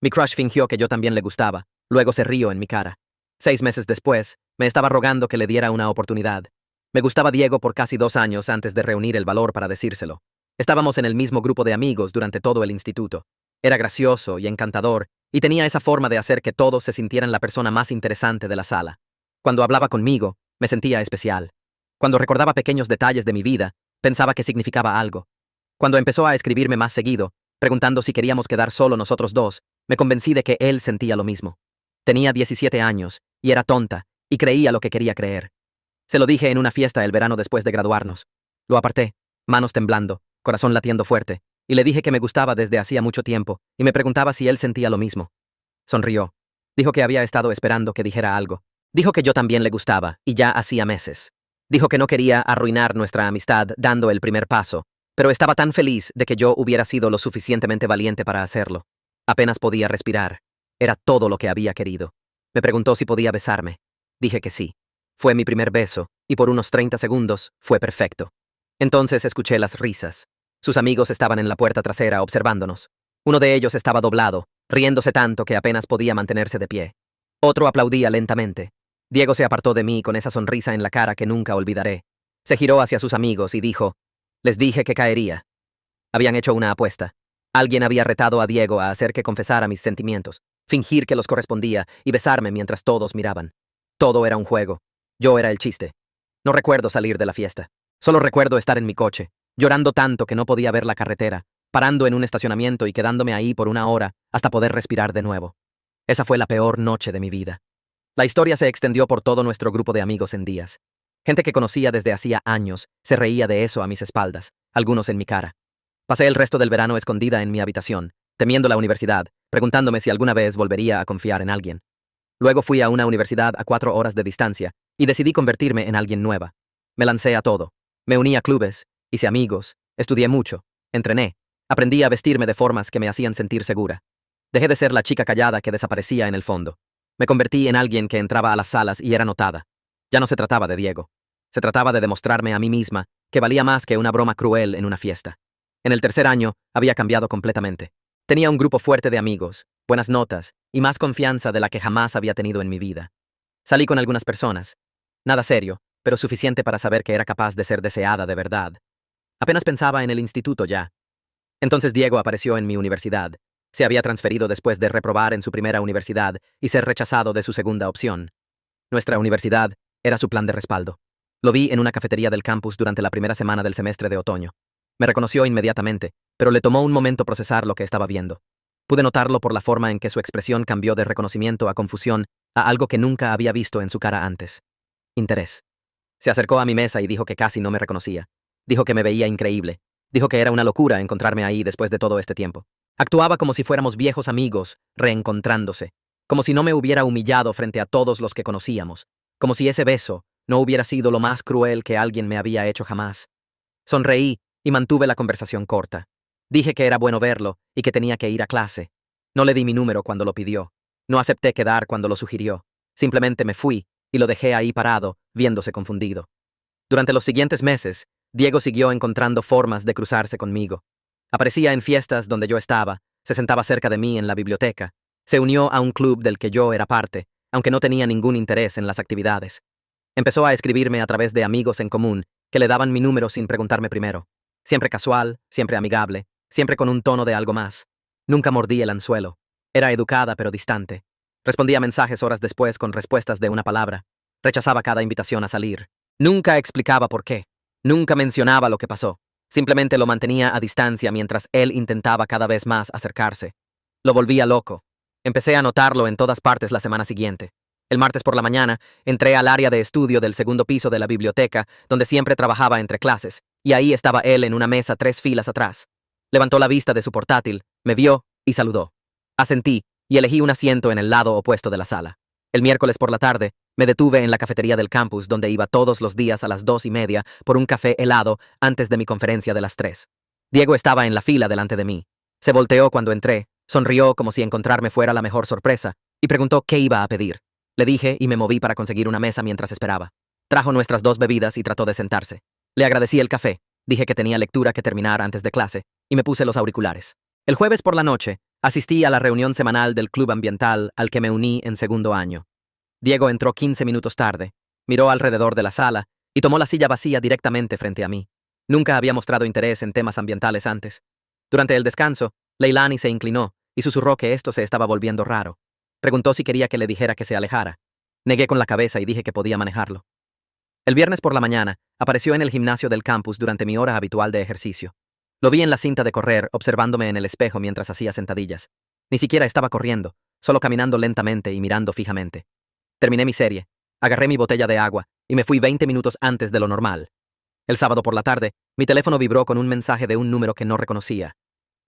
Mi crush fingió que yo también le gustaba, luego se rió en mi cara. 6 meses después, me estaba rogando que le diera una oportunidad. Me gustaba Diego por casi 2 años antes de reunir el valor para decírselo. Estábamos en el mismo grupo de amigos durante todo el instituto. Era gracioso y encantador, y tenía esa forma de hacer que todos se sintieran la persona más interesante de la sala. Cuando hablaba conmigo, me sentía especial. Cuando recordaba pequeños detalles de mi vida, pensaba que significaba algo. Cuando empezó a escribirme más seguido, preguntando si queríamos quedar solo nosotros dos, me convencí de que él sentía lo mismo. Tenía 17 años, y era tonta, y creía lo que quería creer. Se lo dije en una fiesta el verano después de graduarnos. Lo aparté, manos temblando, corazón latiendo fuerte, y le dije que me gustaba desde hacía mucho tiempo, y me preguntaba si él sentía lo mismo. Sonrió. Dijo que había estado esperando que dijera algo. Dijo que yo también le gustaba, y ya hacía meses. Dijo que no quería arruinar nuestra amistad dando el primer paso, pero estaba tan feliz de que yo hubiera sido lo suficientemente valiente para hacerlo. Apenas podía respirar. Era todo lo que había querido. Me preguntó si podía besarme. Dije que sí. Fue mi primer beso, y por unos 30 segundos fue perfecto. Entonces escuché las risas. Sus amigos estaban en la puerta trasera observándonos. Uno de ellos estaba doblado, riéndose tanto que apenas podía mantenerse de pie. Otro aplaudía lentamente. Diego se apartó de mí con esa sonrisa en la cara que nunca olvidaré. Se giró hacia sus amigos y dijo: «Les dije que caería». Habían hecho una apuesta. Alguien había retado a Diego a hacer que confesara mis sentimientos, fingir que los correspondía y besarme mientras todos miraban. Todo era un juego. Yo era el chiste. No recuerdo salir de la fiesta. Solo recuerdo estar en mi coche, llorando tanto que no podía ver la carretera, parando en un estacionamiento y quedándome ahí por 1 hora hasta poder respirar de nuevo. Esa fue la peor noche de mi vida. La historia se extendió por todo nuestro grupo de amigos en días. Gente que conocía desde hacía años se reía de eso a mis espaldas, algunos en mi cara. Pasé el resto del verano escondida en mi habitación, temiendo la universidad, preguntándome si alguna vez volvería a confiar en alguien. Luego fui a una universidad a 4 horas de distancia y decidí convertirme en alguien nueva. Me lancé a todo. Me uní a clubes, hice amigos, estudié mucho, entrené, aprendí a vestirme de formas que me hacían sentir segura. Dejé de ser la chica callada que desaparecía en el fondo. Me convertí en alguien que entraba a las salas y era notada. Ya no se trataba de Diego. Se trataba de demostrarme a mí misma que valía más que una broma cruel en una fiesta. En el tercer año había cambiado completamente. Tenía un grupo fuerte de amigos, buenas notas y más confianza de la que jamás había tenido en mi vida. Salí con algunas personas. Nada serio, pero suficiente para saber que era capaz de ser deseada de verdad. Apenas pensaba en el instituto ya. Entonces Diego apareció en mi universidad. Se había transferido después de reprobar en su primera universidad y ser rechazado de su segunda opción. Nuestra universidad era su plan de respaldo. Lo vi en una cafetería del campus durante la primera semana del semestre de otoño. Me reconoció inmediatamente, pero le tomó un momento procesar lo que estaba viendo. Pude notarlo por la forma en que su expresión cambió de reconocimiento a confusión a algo que nunca había visto en su cara antes. Interés. Se acercó a mi mesa y dijo que casi no me reconocía. Dijo que me veía increíble. Dijo que era una locura encontrarme ahí después de todo este tiempo. Actuaba como si fuéramos viejos amigos, reencontrándose. Como si no me hubiera humillado frente a todos los que conocíamos. Como si ese beso no hubiera sido lo más cruel que alguien me había hecho jamás. Sonreí y mantuve la conversación corta. Dije que era bueno verlo y que tenía que ir a clase. No le di mi número cuando lo pidió. No acepté quedar cuando lo sugirió. Simplemente me fui y lo dejé ahí parado, viéndose confundido. Durante los siguientes meses, Diego siguió encontrando formas de cruzarse conmigo. Aparecía en fiestas donde yo estaba, se sentaba cerca de mí en la biblioteca, se unió a un club del que yo era parte, aunque no tenía ningún interés en las actividades. Empezó a escribirme a través de amigos en común que le daban mi número sin preguntarme primero. Siempre casual, siempre amigable, siempre con un tono de algo más. Nunca mordí el anzuelo. Era educada pero distante. Respondía mensajes horas después con respuestas de una palabra. Rechazaba cada invitación a salir. Nunca explicaba por qué. Nunca mencionaba lo que pasó. Simplemente lo mantenía a distancia mientras él intentaba cada vez más acercarse. Lo volvía loco. Empecé a notarlo en todas partes la semana siguiente. El martes por la mañana, entré al área de estudio del segundo piso de la biblioteca, donde siempre trabajaba entre clases, y ahí estaba él en una mesa 3 filas atrás. Levantó la vista de su portátil, me vio y saludó. Asentí y elegí un asiento en el lado opuesto de la sala. El miércoles por la tarde, me detuve en la cafetería del campus donde iba todos los días a las 2:30 por un café helado antes de mi conferencia de las 3. Diego estaba en la fila delante de mí. Se volteó cuando entré, sonrió como si encontrarme fuera la mejor sorpresa y preguntó qué iba a pedir. Le dije y me moví para conseguir una mesa mientras esperaba. Trajo nuestras 2 bebidas y trató de sentarse. Le agradecí el café, dije que tenía lectura que terminar antes de clase y me puse los auriculares. El jueves por la noche, Asistí a la reunión semanal del club ambiental al que me uní en segundo año. Diego entró 15 minutos tarde, miró alrededor de la sala y tomó la silla vacía directamente frente a mí. Nunca había mostrado interés en temas ambientales antes. Durante el descanso, Leilani se inclinó y susurró que esto se estaba volviendo raro. Preguntó si quería que le dijera que se alejara. Negué con la cabeza y dije que podía manejarlo. El viernes por la mañana, apareció en el gimnasio del campus durante mi hora habitual de ejercicio. Lo vi en la cinta de correr, observándome en el espejo mientras hacía sentadillas. Ni siquiera estaba corriendo, solo caminando lentamente y mirando fijamente. Terminé mi serie, agarré mi botella de agua y me fui 20 minutos antes de lo normal. El sábado por la tarde, mi teléfono vibró con un mensaje de un número que no reconocía.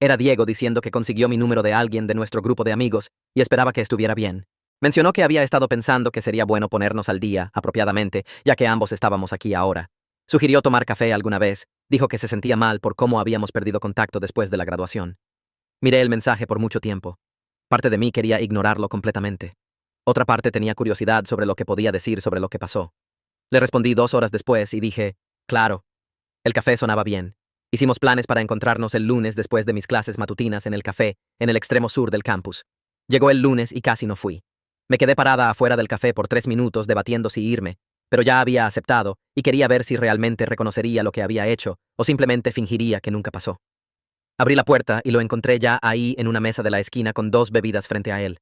Era Diego diciendo que consiguió mi número de alguien de nuestro grupo de amigos y esperaba que estuviera bien. Mencionó que había estado pensando que sería bueno ponernos al día, apropiadamente, ya que ambos estábamos aquí ahora. Sugirió tomar café alguna vez, dijo que se sentía mal por cómo habíamos perdido contacto después de la graduación. Miré el mensaje por mucho tiempo. Parte de mí quería ignorarlo completamente. Otra parte tenía curiosidad sobre lo que podía decir sobre lo que pasó. Le respondí 2 horas después y dije, claro. El café sonaba bien. Hicimos planes para encontrarnos el lunes después de mis clases matutinas en el café, en el extremo sur del campus. Llegó el lunes y casi no fui. Me quedé parada afuera del café por 3 minutos debatiendo si irme, pero ya había aceptado y quería ver si realmente reconocería lo que había hecho o simplemente fingiría que nunca pasó. Abrí la puerta y lo encontré ya ahí en una mesa de la esquina con 2 bebidas frente a él.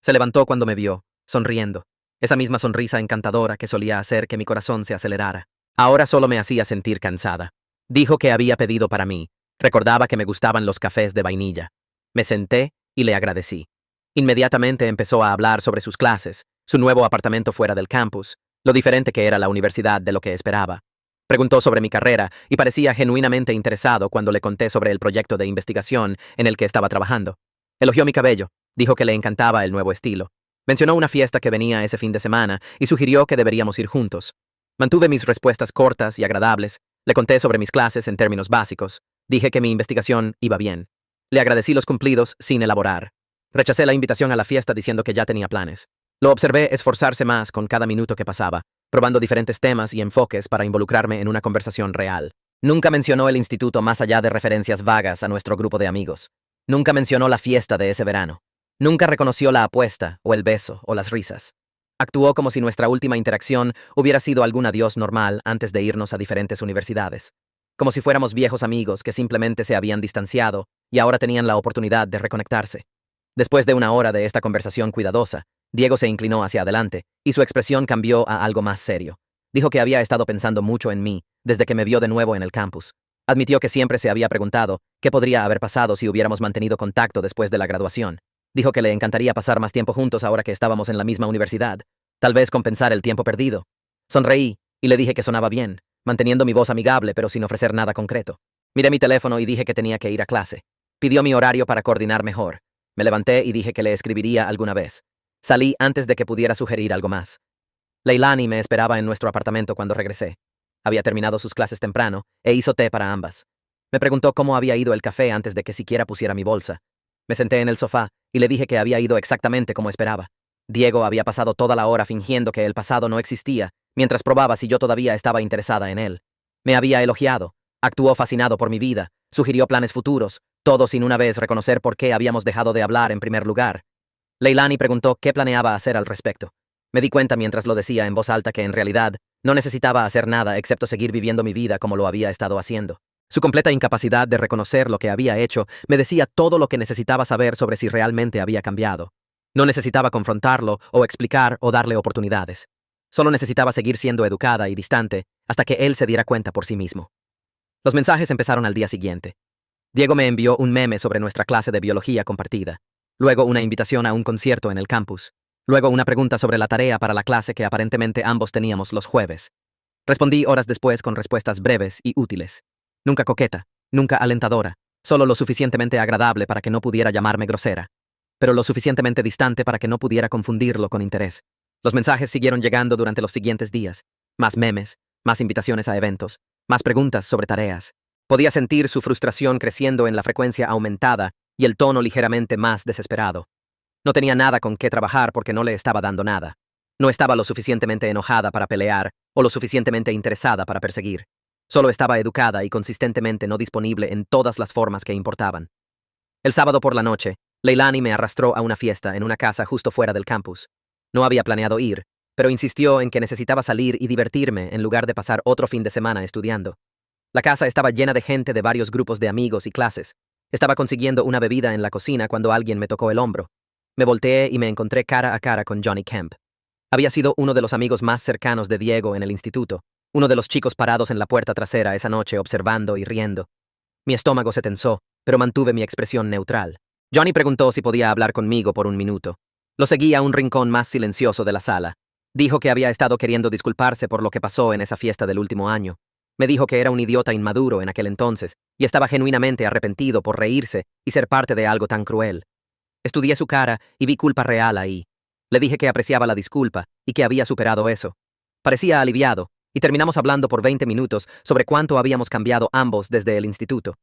Se levantó cuando me vio, sonriendo. Esa misma sonrisa encantadora que solía hacer que mi corazón se acelerara. Ahora solo me hacía sentir cansada. Dijo que había pedido para mí. Recordaba que me gustaban los cafés de vainilla. Me senté y le agradecí. Inmediatamente empezó a hablar sobre sus clases, su nuevo apartamento fuera del campus, lo diferente que era la universidad de lo que esperaba. Preguntó sobre mi carrera y parecía genuinamente interesado cuando le conté sobre el proyecto de investigación en el que estaba trabajando. Elogió mi cabello, dijo que le encantaba el nuevo estilo. Mencionó una fiesta que venía ese fin de semana y sugirió que deberíamos ir juntos. Mantuve mis respuestas cortas y agradables, le conté sobre mis clases en términos básicos, dije que mi investigación iba bien. Le agradecí los cumplidos sin elaborar. Rechacé la invitación a la fiesta diciendo que ya tenía planes. Lo observé esforzarse más con cada minuto que pasaba, probando diferentes temas y enfoques para involucrarme en una conversación real. Nunca mencionó el instituto más allá de referencias vagas a nuestro grupo de amigos. Nunca mencionó la fiesta de ese verano. Nunca reconoció la apuesta, o el beso, o las risas. Actuó como si nuestra última interacción hubiera sido algún adiós normal antes de irnos a diferentes universidades. Como si fuéramos viejos amigos que simplemente se habían distanciado y ahora tenían la oportunidad de reconectarse. Después de una hora de esta conversación cuidadosa, Diego se inclinó hacia adelante y su expresión cambió a algo más serio. Dijo que había estado pensando mucho en mí desde que me vio de nuevo en el campus. Admitió que siempre se había preguntado qué podría haber pasado si hubiéramos mantenido contacto después de la graduación. Dijo que le encantaría pasar más tiempo juntos ahora que estábamos en la misma universidad, tal vez compensar el tiempo perdido. Sonreí y le dije que sonaba bien, manteniendo mi voz amigable pero sin ofrecer nada concreto. Miré mi teléfono y dije que tenía que ir a clase. Pidió mi horario para coordinar mejor. Me levanté y dije que le escribiría alguna vez. Salí antes de que pudiera sugerir algo más. Leilani me esperaba en nuestro apartamento cuando regresé. Había terminado sus clases temprano e hizo té para ambas. Me preguntó cómo había ido el café antes de que siquiera pusiera mi bolsa. Me senté en el sofá y le dije que había ido exactamente como esperaba. Diego había pasado toda la hora fingiendo que el pasado no existía, mientras probaba si yo todavía estaba interesada en él. Me había elogiado, actuó fascinado por mi vida, sugirió planes futuros, todo sin una vez reconocer por qué habíamos dejado de hablar en primer lugar. Leilani preguntó qué planeaba hacer al respecto. Me di cuenta mientras lo decía en voz alta que en realidad no necesitaba hacer nada excepto seguir viviendo mi vida como lo había estado haciendo. Su completa incapacidad de reconocer lo que había hecho me decía todo lo que necesitaba saber sobre si realmente había cambiado. No necesitaba confrontarlo o explicar o darle oportunidades. Solo necesitaba seguir siendo educada y distante hasta que él se diera cuenta por sí mismo. Los mensajes empezaron al día siguiente. Diego me envió un meme sobre nuestra clase de biología compartida. Luego una invitación a un concierto en el campus. Luego una pregunta sobre la tarea para la clase que aparentemente ambos teníamos los jueves. Respondí horas después con respuestas breves y útiles. Nunca coqueta, nunca alentadora, solo lo suficientemente agradable para que no pudiera llamarme grosera, pero lo suficientemente distante para que no pudiera confundirlo con interés. Los mensajes siguieron llegando durante los siguientes días. Más memes, más invitaciones a eventos, más preguntas sobre tareas. Podía sentir su frustración creciendo en la frecuencia aumentada y el tono ligeramente más desesperado. No tenía nada con qué trabajar porque no le estaba dando nada. No estaba lo suficientemente enojada para pelear o lo suficientemente interesada para perseguir. Solo estaba educada y consistentemente no disponible en todas las formas que importaban. El sábado por la noche, Leilani me arrastró a una fiesta en una casa justo fuera del campus. No había planeado ir, pero insistió en que necesitaba salir y divertirme en lugar de pasar otro fin de semana estudiando. La casa estaba llena de gente de varios grupos de amigos y clases. Estaba consiguiendo una bebida en la cocina cuando alguien me tocó el hombro. Me volteé y me encontré cara a cara con Johnny Kemp. Había sido uno de los amigos más cercanos de Diego en el instituto, uno de los chicos parados en la puerta trasera esa noche observando y riendo. Mi estómago se tensó, pero mantuve mi expresión neutral. Johnny preguntó si podía hablar conmigo por un minuto. Lo seguí a un rincón más silencioso de la sala. Dijo que había estado queriendo disculparse por lo que pasó en esa fiesta del último año. Me dijo que era un idiota inmaduro en aquel entonces y estaba genuinamente arrepentido por reírse y ser parte de algo tan cruel. Estudié su cara y vi culpa real ahí. Le dije que apreciaba la disculpa y que había superado eso. Parecía aliviado, y terminamos hablando por 20 minutos sobre cuánto habíamos cambiado ambos desde el instituto.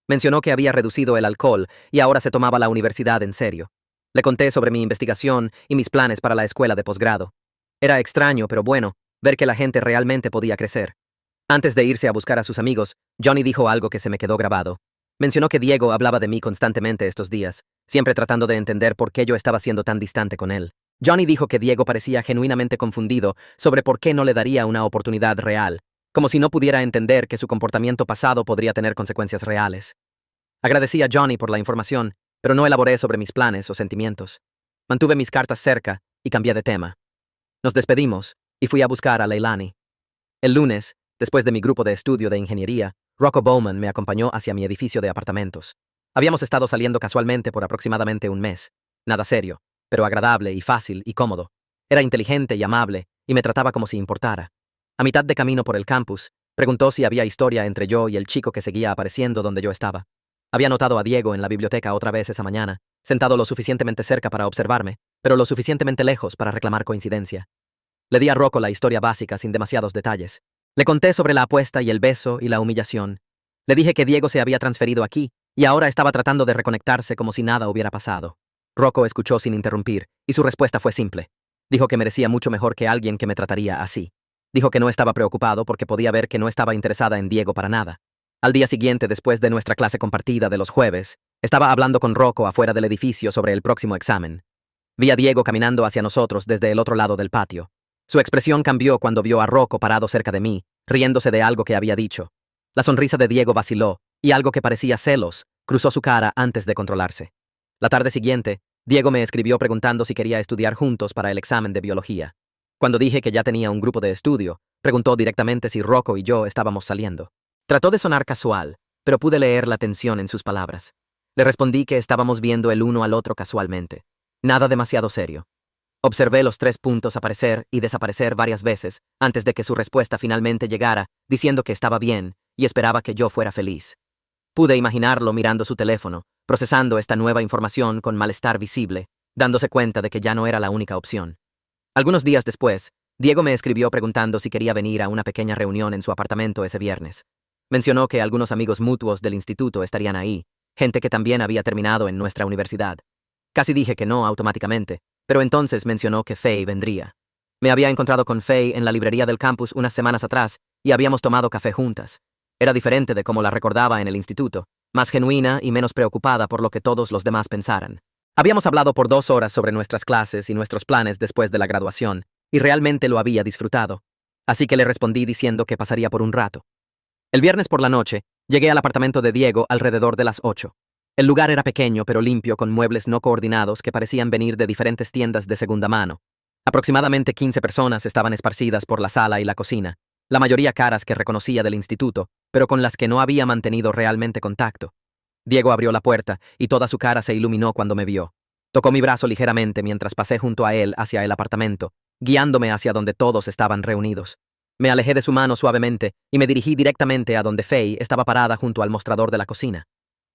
Mencionó que había reducido el alcohol y ahora se tomaba la universidad en serio. Le conté sobre mi investigación y mis planes para la escuela de posgrado. Era extraño, pero bueno, ver que la gente realmente podía crecer. Antes de irse a buscar a sus amigos, Johnny dijo algo que se me quedó grabado. Mencionó que Diego hablaba de mí constantemente estos días, siempre tratando de entender por qué yo estaba siendo tan distante con él. Johnny dijo que Diego parecía genuinamente confundido sobre por qué no le daría una oportunidad real, como si no pudiera entender que su comportamiento pasado podría tener consecuencias reales. Agradecí a Johnny por la información, pero no elaboré sobre mis planes o sentimientos. Mantuve mis cartas cerca y cambié de tema. Nos despedimos y fui a buscar a Leilani. El lunes, después de mi grupo de estudio de ingeniería, Rocco Bowman me acompañó hacia mi edificio de apartamentos. Habíamos estado saliendo casualmente por aproximadamente un mes. Nada serio, pero agradable y fácil y cómodo. Era inteligente y amable, y me trataba como si importara. A mitad de camino por el campus, preguntó si había historia entre yo y el chico que seguía apareciendo donde yo estaba. Había notado a Diego en la biblioteca otra vez esa mañana, sentado lo suficientemente cerca para observarme, pero lo suficientemente lejos para reclamar coincidencia. Le di a Rocco la historia básica sin demasiados detalles. Le conté sobre la apuesta y el beso y la humillación. Le dije que Diego se había transferido aquí y ahora estaba tratando de reconectarse como si nada hubiera pasado. Rocco escuchó sin interrumpir, y su respuesta fue simple. Dijo que merecía mucho mejor que alguien que me trataría así. Dijo que no estaba preocupado porque podía ver que no estaba interesada en Diego para nada. Al día siguiente, después de nuestra clase compartida de los jueves, estaba hablando con Rocco afuera del edificio sobre el próximo examen. Vi a Diego caminando hacia nosotros desde el otro lado del patio. Su expresión cambió cuando vio a Rocco parado cerca de mí, riéndose de algo que había dicho. La sonrisa de Diego vaciló, y algo que parecía celos cruzó su cara antes de controlarse. La tarde siguiente, Diego me escribió preguntando si quería estudiar juntos para el examen de biología. Cuando dije que ya tenía un grupo de estudio, preguntó directamente si Rocco y yo estábamos saliendo. Trató de sonar casual, pero pude leer la tensión en sus palabras. Le respondí que estábamos viendo el uno al otro casualmente. Nada demasiado serio. Observé los 3 puntos aparecer y desaparecer varias veces antes de que su respuesta finalmente llegara, diciendo que estaba bien y esperaba que yo fuera feliz. Pude imaginarlo mirando su teléfono, procesando esta nueva información con malestar visible, dándose cuenta de que ya no era la única opción. Algunos días después, Diego me escribió preguntando si quería venir a una pequeña reunión en su apartamento ese viernes. Mencionó que algunos amigos mutuos del instituto estarían ahí, gente que también había terminado en nuestra universidad. Casi dije que no automáticamente, pero entonces mencionó que Faye vendría. Me había encontrado con Faye en la librería del campus unas semanas atrás y habíamos tomado café juntas. Era diferente de como la recordaba en el instituto, más genuina y menos preocupada por lo que todos los demás pensaran. Habíamos hablado por 2 horas sobre nuestras clases y nuestros planes después de la graduación, y realmente lo había disfrutado. Así que le respondí diciendo que pasaría por un rato. El viernes por la noche, llegué al apartamento de Diego alrededor de las 8. El lugar era pequeño pero limpio, con muebles no coordinados que parecían venir de diferentes tiendas de segunda mano. Aproximadamente 15 personas estaban esparcidas por la sala y la cocina, la mayoría caras que reconocía del instituto, pero con las que no había mantenido realmente contacto. Diego abrió la puerta y toda su cara se iluminó cuando me vio. Tocó mi brazo ligeramente mientras pasé junto a él hacia el apartamento, guiándome hacia donde todos estaban reunidos. Me alejé de su mano suavemente y me dirigí directamente a donde Faye estaba parada junto al mostrador de la cocina.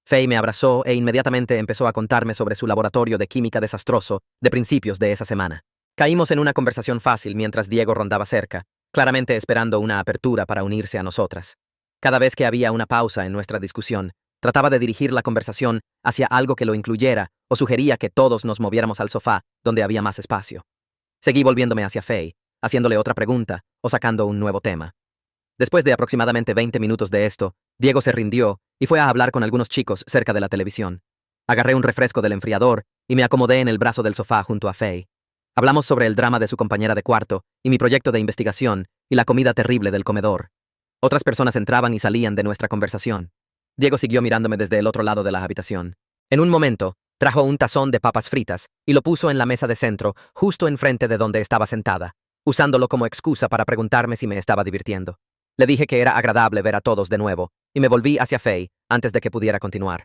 Faye me abrazó e inmediatamente empezó a contarme sobre su laboratorio de química desastroso de principios de esa semana. Caímos en una conversación fácil mientras Diego rondaba cerca, claramente esperando una apertura para unirse a nosotras. Cada vez que había una pausa en nuestra discusión, trataba de dirigir la conversación hacia algo que lo incluyera o sugería que todos nos moviéramos al sofá, donde había más espacio. Seguí volviéndome hacia Faye, haciéndole otra pregunta o sacando un nuevo tema. Después de aproximadamente 20 minutos de esto, Diego se rindió y fue a hablar con algunos chicos cerca de la televisión. Agarré un refresco del enfriador y me acomodé en el brazo del sofá junto a Faye. Hablamos sobre el drama de su compañera de cuarto y mi proyecto de investigación y la comida terrible del comedor. Otras personas entraban y salían de nuestra conversación. Diego siguió mirándome desde el otro lado de la habitación. En un momento, trajo un tazón de papas fritas y lo puso en la mesa de centro, justo enfrente de donde estaba sentada, usándolo como excusa para preguntarme si me estaba divirtiendo. Le dije que era agradable ver a todos de nuevo, y me volví hacia Faye antes de que pudiera continuar.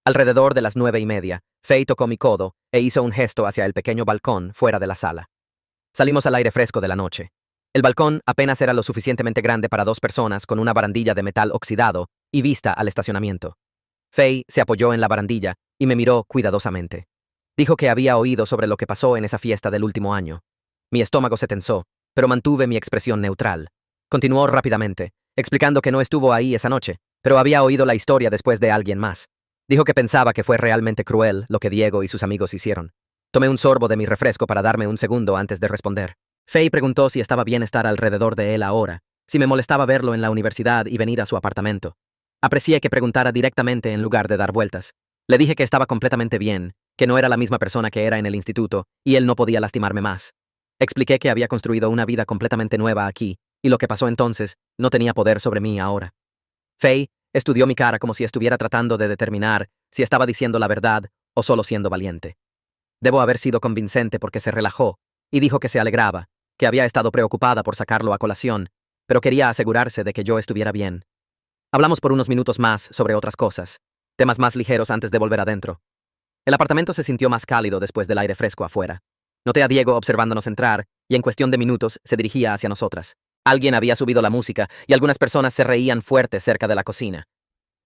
Alrededor de las 9:30, Faye tocó mi codo e hizo un gesto hacia el pequeño balcón fuera de la sala. Salimos al aire fresco de la noche. El balcón apenas era lo suficientemente grande para 2 personas con una barandilla de metal oxidado y vista al estacionamiento. Faye se apoyó en la barandilla y me miró cuidadosamente. Dijo que había oído sobre lo que pasó en esa fiesta del último año. Mi estómago se tensó, pero mantuve mi expresión neutral. Continuó rápidamente, explicando que no estuvo ahí esa noche, pero había oído la historia después de alguien más. Dijo que pensaba que fue realmente cruel lo que Diego y sus amigos hicieron. Tomé un sorbo de mi refresco para darme un segundo antes de responder. Faye preguntó si estaba bien estar alrededor de él ahora, si me molestaba verlo en la universidad y venir a su apartamento. Aprecié que preguntara directamente en lugar de dar vueltas. Le dije que estaba completamente bien, que no era la misma persona que era en el instituto, y él no podía lastimarme más. Expliqué que había construido una vida completamente nueva aquí, y lo que pasó entonces no tenía poder sobre mí ahora. Faye estudió mi cara como si estuviera tratando de determinar si estaba diciendo la verdad o solo siendo valiente. Debo haber sido convincente porque se relajó y dijo que se alegraba, que había estado preocupada por sacarlo a colación, pero quería asegurarse de que yo estuviera bien. Hablamos por unos minutos más sobre otras cosas, temas más ligeros antes de volver adentro. El apartamento se sintió más cálido después del aire fresco afuera. Noté a Diego observándonos entrar y en cuestión de minutos se dirigía hacia nosotras. Alguien había subido la música y algunas personas se reían fuerte cerca de la cocina.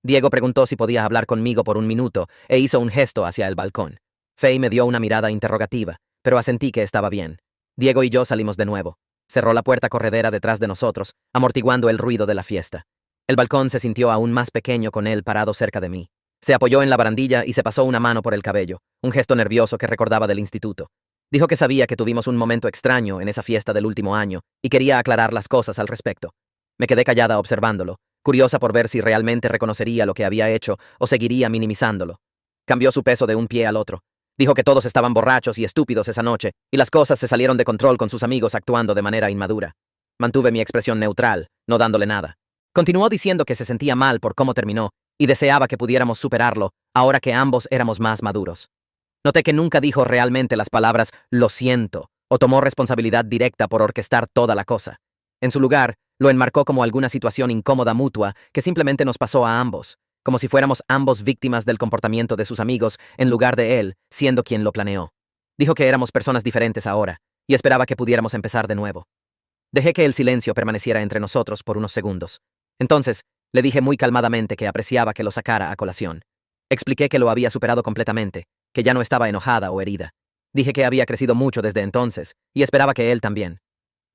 Diego preguntó si podía hablar conmigo por un minuto e hizo un gesto hacia el balcón. Faye me dio una mirada interrogativa, pero asentí que estaba bien. Diego y yo salimos de nuevo. Cerró la puerta corredera detrás de nosotros, amortiguando el ruido de la fiesta. El balcón se sintió aún más pequeño con él parado cerca de mí. Se apoyó en la barandilla y se pasó una mano por el cabello, un gesto nervioso que recordaba del instituto. Dijo que sabía que tuvimos un momento extraño en esa fiesta del último año y quería aclarar las cosas al respecto. Me quedé callada observándolo, curiosa por ver si realmente reconocería lo que había hecho o seguiría minimizándolo. Cambió su peso de un pie al otro. Dijo que todos estaban borrachos y estúpidos esa noche, y las cosas se salieron de control con sus amigos actuando de manera inmadura. Mantuve mi expresión neutral, no dándole nada. Continuó diciendo que se sentía mal por cómo terminó y deseaba que pudiéramos superarlo ahora que ambos éramos más maduros. Noté que nunca dijo realmente las palabras «lo siento» o tomó responsabilidad directa por orquestar toda la cosa. En su lugar, lo enmarcó como alguna situación incómoda mutua que simplemente nos pasó a ambos, como si fuéramos ambos víctimas del comportamiento de sus amigos en lugar de él, siendo quien lo planeó. Dijo que éramos personas diferentes ahora y esperaba que pudiéramos empezar de nuevo. Dejé que el silencio permaneciera entre nosotros por unos segundos. Entonces, le dije muy calmadamente que apreciaba que lo sacara a colación. Expliqué que lo había superado completamente, que ya no estaba enojada o herida. Dije que había crecido mucho desde entonces y esperaba que él también.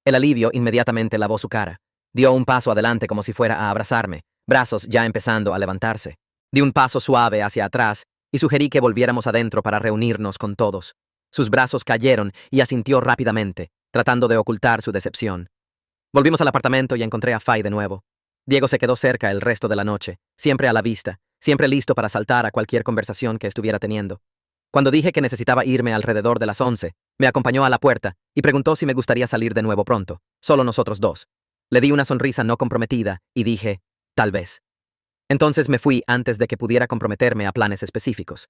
El alivio inmediatamente lavó su cara. Dio un paso adelante como si fuera a abrazarme, brazos ya empezando a levantarse. Di un paso suave hacia atrás y sugerí que volviéramos adentro para reunirnos con todos. Sus brazos cayeron y asintió rápidamente, tratando de ocultar su decepción. Volvimos al apartamento y encontré a Faye de nuevo. Diego se quedó cerca el resto de la noche, siempre a la vista, siempre listo para saltar a cualquier conversación que estuviera teniendo. Cuando dije que necesitaba irme alrededor de las 11, me acompañó a la puerta y preguntó si me gustaría salir de nuevo pronto, solo nosotros dos. Le di una sonrisa no comprometida y dije, tal vez. Entonces me fui antes de que pudiera comprometerme a planes específicos.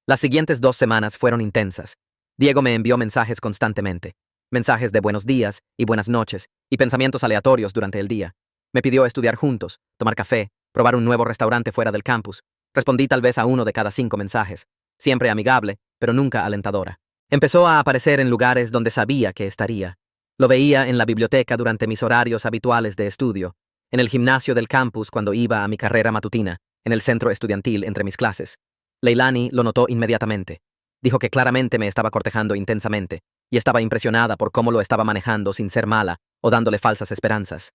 Las siguientes 2 semanas fueron intensas. Diego me envió mensajes constantemente, mensajes de buenos días y buenas noches y pensamientos aleatorios durante el día. Me pidió estudiar juntos, tomar café, probar un nuevo restaurante fuera del campus. Respondí tal vez a 1 de cada 5 mensajes, siempre amigable, pero nunca alentadora. Empezó a aparecer en lugares donde sabía que estaría. Lo veía en la biblioteca durante mis horarios habituales de estudio, en el gimnasio del campus cuando iba a mi carrera matutina, en el centro estudiantil entre mis clases. Leilani lo notó inmediatamente. Dijo que claramente me estaba cortejando intensamente, y estaba impresionada por cómo lo estaba manejando sin ser mala o dándole falsas esperanzas.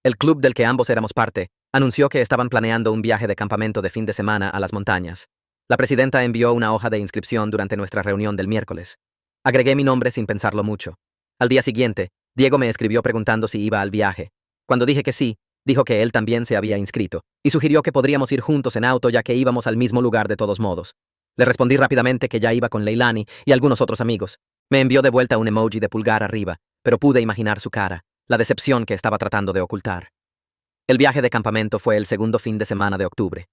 El club del que ambos éramos parte anunció que estaban planeando un viaje de campamento de fin de semana a las montañas. La presidenta envió una hoja de inscripción durante nuestra reunión del miércoles. Agregué mi nombre sin pensarlo mucho. Al día siguiente, Diego me escribió preguntando si iba al viaje. Cuando dije que sí, dijo que él también se había inscrito, y sugirió que podríamos ir juntos en auto ya que íbamos al mismo lugar de todos modos. Le respondí rápidamente que ya iba con Leilani y algunos otros amigos. Me envió de vuelta un emoji de pulgar arriba, pero pude imaginar su cara, la decepción que estaba tratando de ocultar. El viaje de campamento fue el segundo fin de semana de octubre.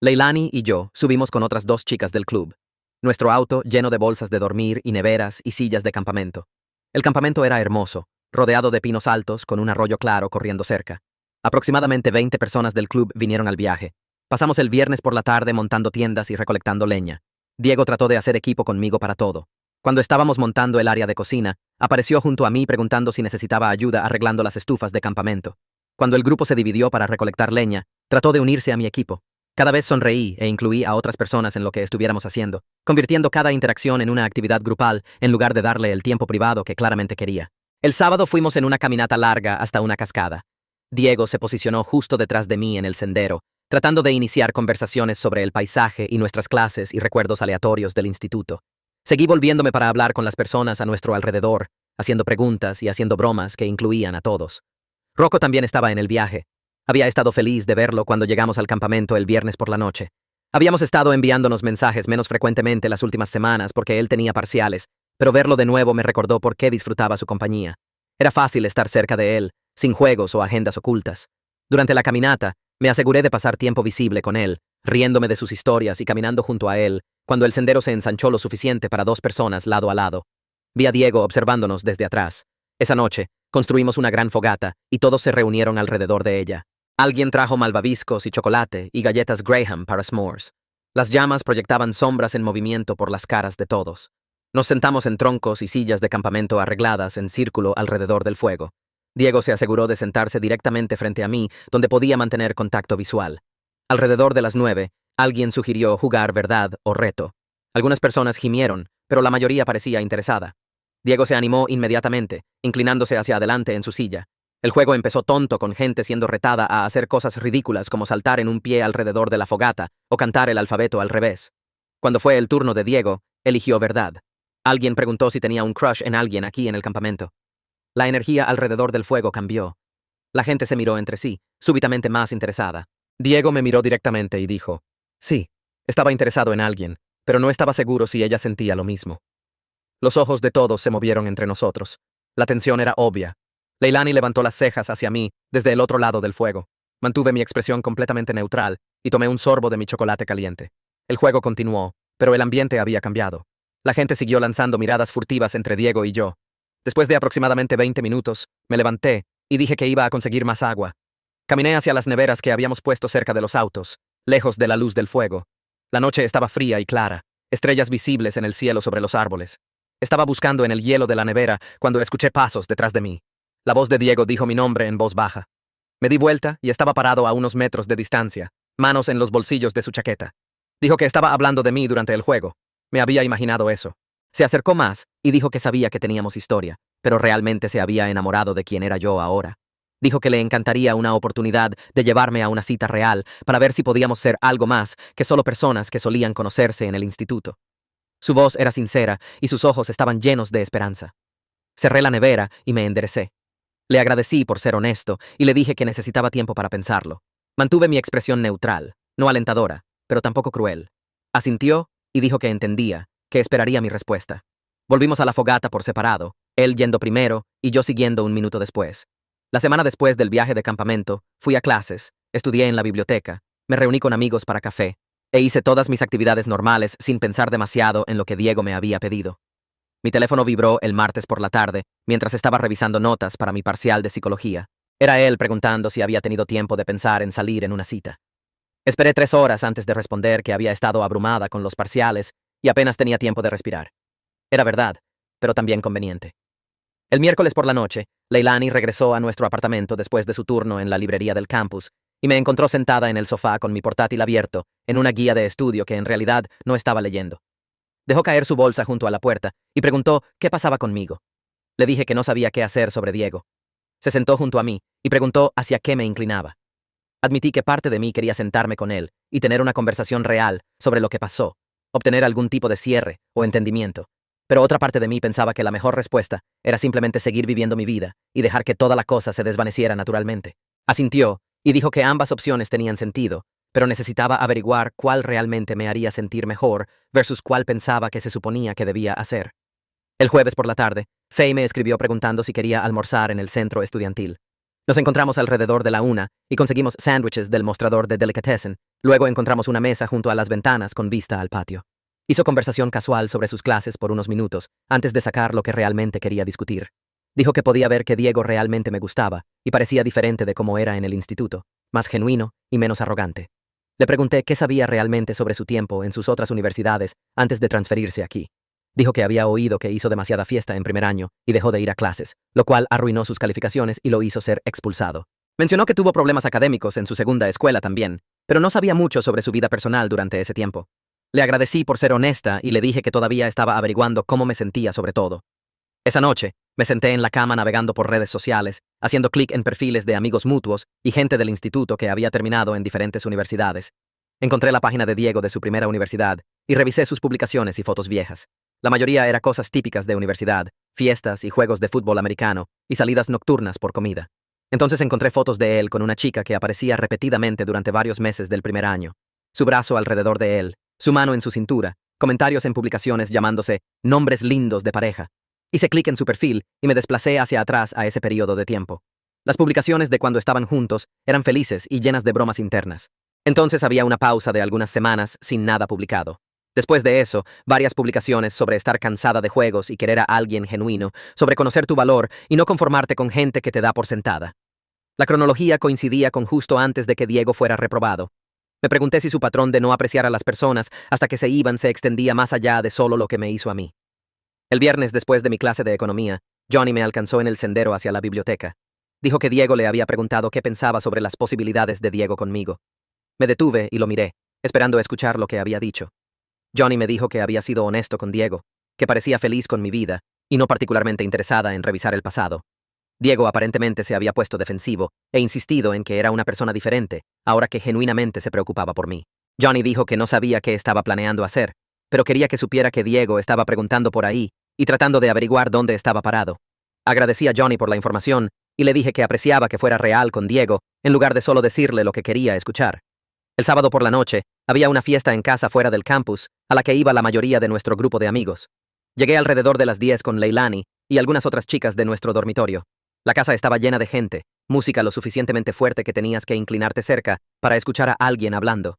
Leilani y yo subimos con otras 2 chicas del club. Nuestro auto lleno de bolsas de dormir y neveras y sillas de campamento. El campamento era hermoso, rodeado de pinos altos con un arroyo claro corriendo cerca. Aproximadamente 20 personas del club vinieron al viaje. Pasamos el viernes por la tarde montando tiendas y recolectando leña. Diego trató de hacer equipo conmigo para todo. Cuando estábamos montando el área de cocina, apareció junto a mí preguntando si necesitaba ayuda arreglando las estufas de campamento. Cuando el grupo se dividió para recolectar leña, trató de unirse a mi equipo. Cada vez sonreí e incluí a otras personas en lo que estuviéramos haciendo, convirtiendo cada interacción en una actividad grupal en lugar de darle el tiempo privado que claramente quería. El sábado fuimos en una caminata larga hasta una cascada. Diego se posicionó justo detrás de mí en el sendero, tratando de iniciar conversaciones sobre el paisaje y nuestras clases y recuerdos aleatorios del instituto. Seguí volviéndome para hablar con las personas a nuestro alrededor, haciendo preguntas y haciendo bromas que incluían a todos. Rocco también estaba en el viaje. Había estado feliz de verlo cuando llegamos al campamento el viernes por la noche. Habíamos estado enviándonos mensajes menos frecuentemente las últimas semanas porque él tenía parciales, pero verlo de nuevo me recordó por qué disfrutaba su compañía. Era fácil estar cerca de él, sin juegos o agendas ocultas. Durante la caminata, me aseguré de pasar tiempo visible con él, riéndome de sus historias y caminando junto a él, cuando el sendero se ensanchó lo suficiente para 2 personas lado a lado. Vi a Diego observándonos desde atrás. Esa noche, construimos una gran fogata y todos se reunieron alrededor de ella. Alguien trajo malvaviscos y chocolate y galletas Graham para s'mores. Las llamas proyectaban sombras en movimiento por las caras de todos. Nos sentamos en troncos y sillas de campamento arregladas en círculo alrededor del fuego. Diego se aseguró de sentarse directamente frente a mí, donde podía mantener contacto visual. Alrededor de las 9, alguien sugirió jugar verdad o reto. Algunas personas gimieron, pero la mayoría parecía interesada. Diego se animó inmediatamente, inclinándose hacia adelante en su silla. El juego empezó tonto con gente siendo retada a hacer cosas ridículas como saltar en un pie alrededor de la fogata o cantar el alfabeto al revés. Cuando fue el turno de Diego, eligió verdad. Alguien preguntó si tenía un crush en alguien aquí en el campamento. La energía alrededor del fuego cambió. La gente se miró entre sí, súbitamente más interesada. Diego me miró directamente y dijo, sí, estaba interesado en alguien, pero no estaba seguro si ella sentía lo mismo. Los ojos de todos se movieron entre nosotros. La tensión era obvia. Leilani levantó las cejas hacia mí desde el otro lado del fuego. Mantuve mi expresión completamente neutral y tomé un sorbo de mi chocolate caliente. El juego continuó, pero el ambiente había cambiado. La gente siguió lanzando miradas furtivas entre Diego y yo. Después de aproximadamente 20 minutos, me levanté y dije que iba a conseguir más agua. Caminé hacia las neveras que habíamos puesto cerca de los autos, lejos de la luz del fuego. La noche estaba fría y clara, estrellas visibles en el cielo sobre los árboles. Estaba buscando en el hielo de la nevera cuando escuché pasos detrás de mí. La voz de Diego dijo mi nombre en voz baja. Me di vuelta y estaba parado a unos metros de distancia, manos en los bolsillos de su chaqueta. Dijo que estaba hablando de mí durante el juego. Me había imaginado eso. Se acercó más y dijo que sabía que teníamos historia, pero realmente se había enamorado de quien era yo ahora. Dijo que le encantaría una oportunidad de llevarme a una cita real para ver si podíamos ser algo más que solo personas que solían conocerse en el instituto. Su voz era sincera y sus ojos estaban llenos de esperanza. Cerré la nevera y me enderecé. Le agradecí por ser honesto y le dije que necesitaba tiempo para pensarlo. Mantuve mi expresión neutral, no alentadora, pero tampoco cruel. Asintió y dijo que entendía, que esperaría mi respuesta. Volvimos a la fogata por separado, él yendo primero y yo siguiendo un minuto después. La semana después del viaje de campamento, fui a clases, estudié en la biblioteca, me reuní con amigos para café, e hice todas mis actividades normales sin pensar demasiado en lo que Diego me había pedido. Mi teléfono vibró el martes por la tarde, mientras estaba revisando notas para mi parcial de psicología. Era él preguntando si había tenido tiempo de pensar en salir en una cita. Esperé 3 horas antes de responder que había estado abrumada con los parciales y apenas tenía tiempo de respirar. Era verdad, pero también conveniente. El miércoles por la noche, Leilani regresó a nuestro apartamento después de su turno en la librería del campus y me encontró sentada en el sofá con mi portátil abierto en una guía de estudio que en realidad no estaba leyendo. Dejó caer su bolsa junto a la puerta y preguntó qué pasaba conmigo. Le dije que no sabía qué hacer sobre Diego. Se sentó junto a mí y preguntó hacia qué me inclinaba. Admití que parte de mí quería sentarme con él y tener una conversación real sobre lo que pasó, obtener algún tipo de cierre o entendimiento. Pero otra parte de mí pensaba que la mejor respuesta era simplemente seguir viviendo mi vida y dejar que toda la cosa se desvaneciera naturalmente. Asintió y dijo que ambas opciones tenían sentido, pero necesitaba averiguar cuál realmente me haría sentir mejor versus cuál pensaba que se suponía que debía hacer. El jueves por la tarde, Faye me escribió preguntando si quería almorzar en el centro estudiantil. Nos encontramos alrededor de la 1 y conseguimos sándwiches del mostrador de Delicatessen. Luego encontramos una mesa junto a las ventanas con vista al patio. Hizo conversación casual sobre sus clases por unos minutos antes de sacar lo que realmente quería discutir. Dijo que podía ver que Diego realmente me gustaba y parecía diferente de cómo era en el instituto, más genuino y menos arrogante. Le pregunté qué sabía realmente sobre su tiempo en sus otras universidades antes de transferirse aquí. Dijo que había oído que hizo demasiada fiesta en primer año y dejó de ir a clases, lo cual arruinó sus calificaciones y lo hizo ser expulsado. Mencionó que tuvo problemas académicos en su segunda escuela también, pero no sabía mucho sobre su vida personal durante ese tiempo. Le agradecí por ser honesta y le dije que todavía estaba averiguando cómo me sentía sobre todo. Esa noche, me senté en la cama navegando por redes sociales, haciendo clic en perfiles de amigos mutuos y gente del instituto que había terminado en diferentes universidades. Encontré la página de Diego de su primera universidad y revisé sus publicaciones y fotos viejas. La mayoría era cosas típicas de universidad, fiestas y juegos de fútbol americano y salidas nocturnas por comida. Entonces encontré fotos de él con una chica que aparecía repetidamente durante varios meses del primer año. Su brazo alrededor de él, su mano en su cintura, comentarios en publicaciones llamándose nombres lindos de pareja. Hice clic en su perfil y me desplacé hacia atrás a ese periodo de tiempo. Las publicaciones de cuando estaban juntos eran felices y llenas de bromas internas. Entonces había una pausa de algunas semanas sin nada publicado. Después de eso, varias publicaciones sobre estar cansada de juegos y querer a alguien genuino, sobre conocer tu valor y no conformarte con gente que te da por sentada. La cronología coincidía con justo antes de que Diego fuera reprobado. Me pregunté si su patrón de no apreciar a las personas hasta que se iban se extendía más allá de solo lo que me hizo a mí. El viernes, después de mi clase de economía, Johnny me alcanzó en el sendero hacia la biblioteca. Dijo que Diego le había preguntado qué pensaba sobre las posibilidades de Diego conmigo. Me detuve y lo miré, esperando escuchar lo que había dicho. Johnny me dijo que había sido honesto con Diego, que parecía feliz con mi vida y no particularmente interesada en revisar el pasado. Diego aparentemente se había puesto defensivo e insistido en que era una persona diferente, ahora que genuinamente se preocupaba por mí. Johnny dijo que no sabía qué estaba planeando hacer, pero quería que supiera que Diego estaba preguntando por ahí y tratando de averiguar dónde estaba parado. Agradecí a Johnny por la información y le dije que apreciaba que fuera real con Diego en lugar de solo decirle lo que quería escuchar. El sábado por la noche, había una fiesta en casa fuera del campus, a la que iba la mayoría de nuestro grupo de amigos. Llegué alrededor de las 10 con Leilani y algunas otras chicas de nuestro dormitorio. La casa estaba llena de gente, música lo suficientemente fuerte que tenías que inclinarte cerca para escuchar a alguien hablando.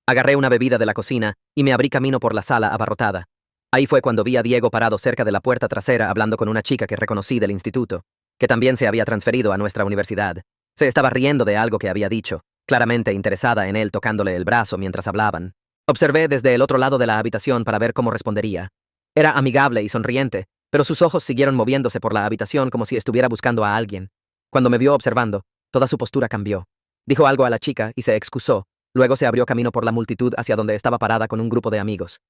Agarré una bebida de la cocina y me abrí camino por la sala abarrotada. Ahí fue cuando vi a Diego parado cerca de la puerta trasera hablando con una chica que reconocí del instituto, que también se había transferido a nuestra universidad. Se estaba riendo de algo que había dicho, claramente interesada en él tocándole el brazo mientras hablaban. Observé desde el otro lado de la habitación para ver cómo respondería. Era amigable y sonriente, pero sus ojos siguieron moviéndose por la habitación como si estuviera buscando a alguien. Cuando me vio observando, toda su postura cambió. Dijo algo a la chica y se excusó. Luego se abrió camino por la multitud hacia donde estaba parada con un grupo de amigos.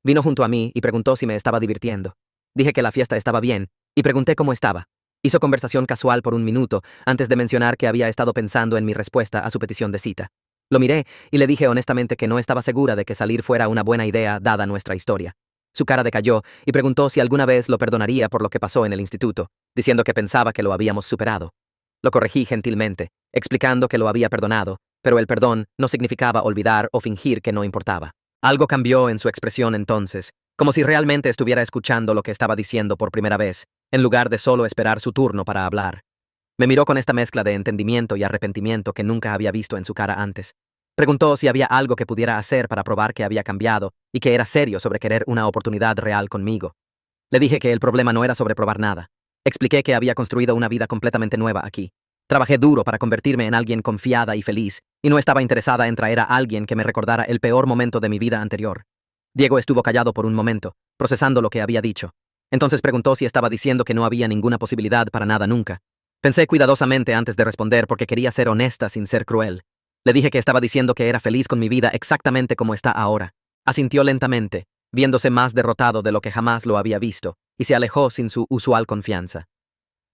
Vino junto a mí y preguntó si me estaba divirtiendo. Dije que la fiesta estaba bien y pregunté cómo estaba. Hizo conversación casual por un minuto antes de mencionar que había estado pensando en mi respuesta a su petición de cita. Lo miré y le dije honestamente que no estaba segura de que salir fuera una buena idea dada nuestra historia. Su cara decayó y preguntó si alguna vez lo perdonaría por lo que pasó en el instituto, diciendo que pensaba que lo habíamos superado. Lo corregí gentilmente, explicando que lo había perdonado, pero el perdón no significaba olvidar o fingir que no importaba. Algo cambió en su expresión entonces, como si realmente estuviera escuchando lo que estaba diciendo por primera vez, en lugar de solo esperar su turno para hablar. Me miró con esta mezcla de entendimiento y arrepentimiento que nunca había visto en su cara antes. Preguntó si había algo que pudiera hacer para probar que había cambiado y que era serio sobre querer una oportunidad real conmigo. Le dije que el problema no era sobre probar nada. Expliqué que había construido una vida completamente nueva aquí. Trabajé duro para convertirme en alguien confiada y feliz, y no estaba interesada en traer a alguien que me recordara el peor momento de mi vida anterior. Diego estuvo callado por un momento, procesando lo que había dicho. Entonces preguntó si estaba diciendo que no había ninguna posibilidad para nada nunca. Pensé cuidadosamente antes de responder porque quería ser honesta sin ser cruel. Le dije que estaba diciendo que era feliz con mi vida exactamente como está ahora. Asintió lentamente, viéndose más derrotado de lo que jamás lo había visto, y se alejó sin su usual confianza.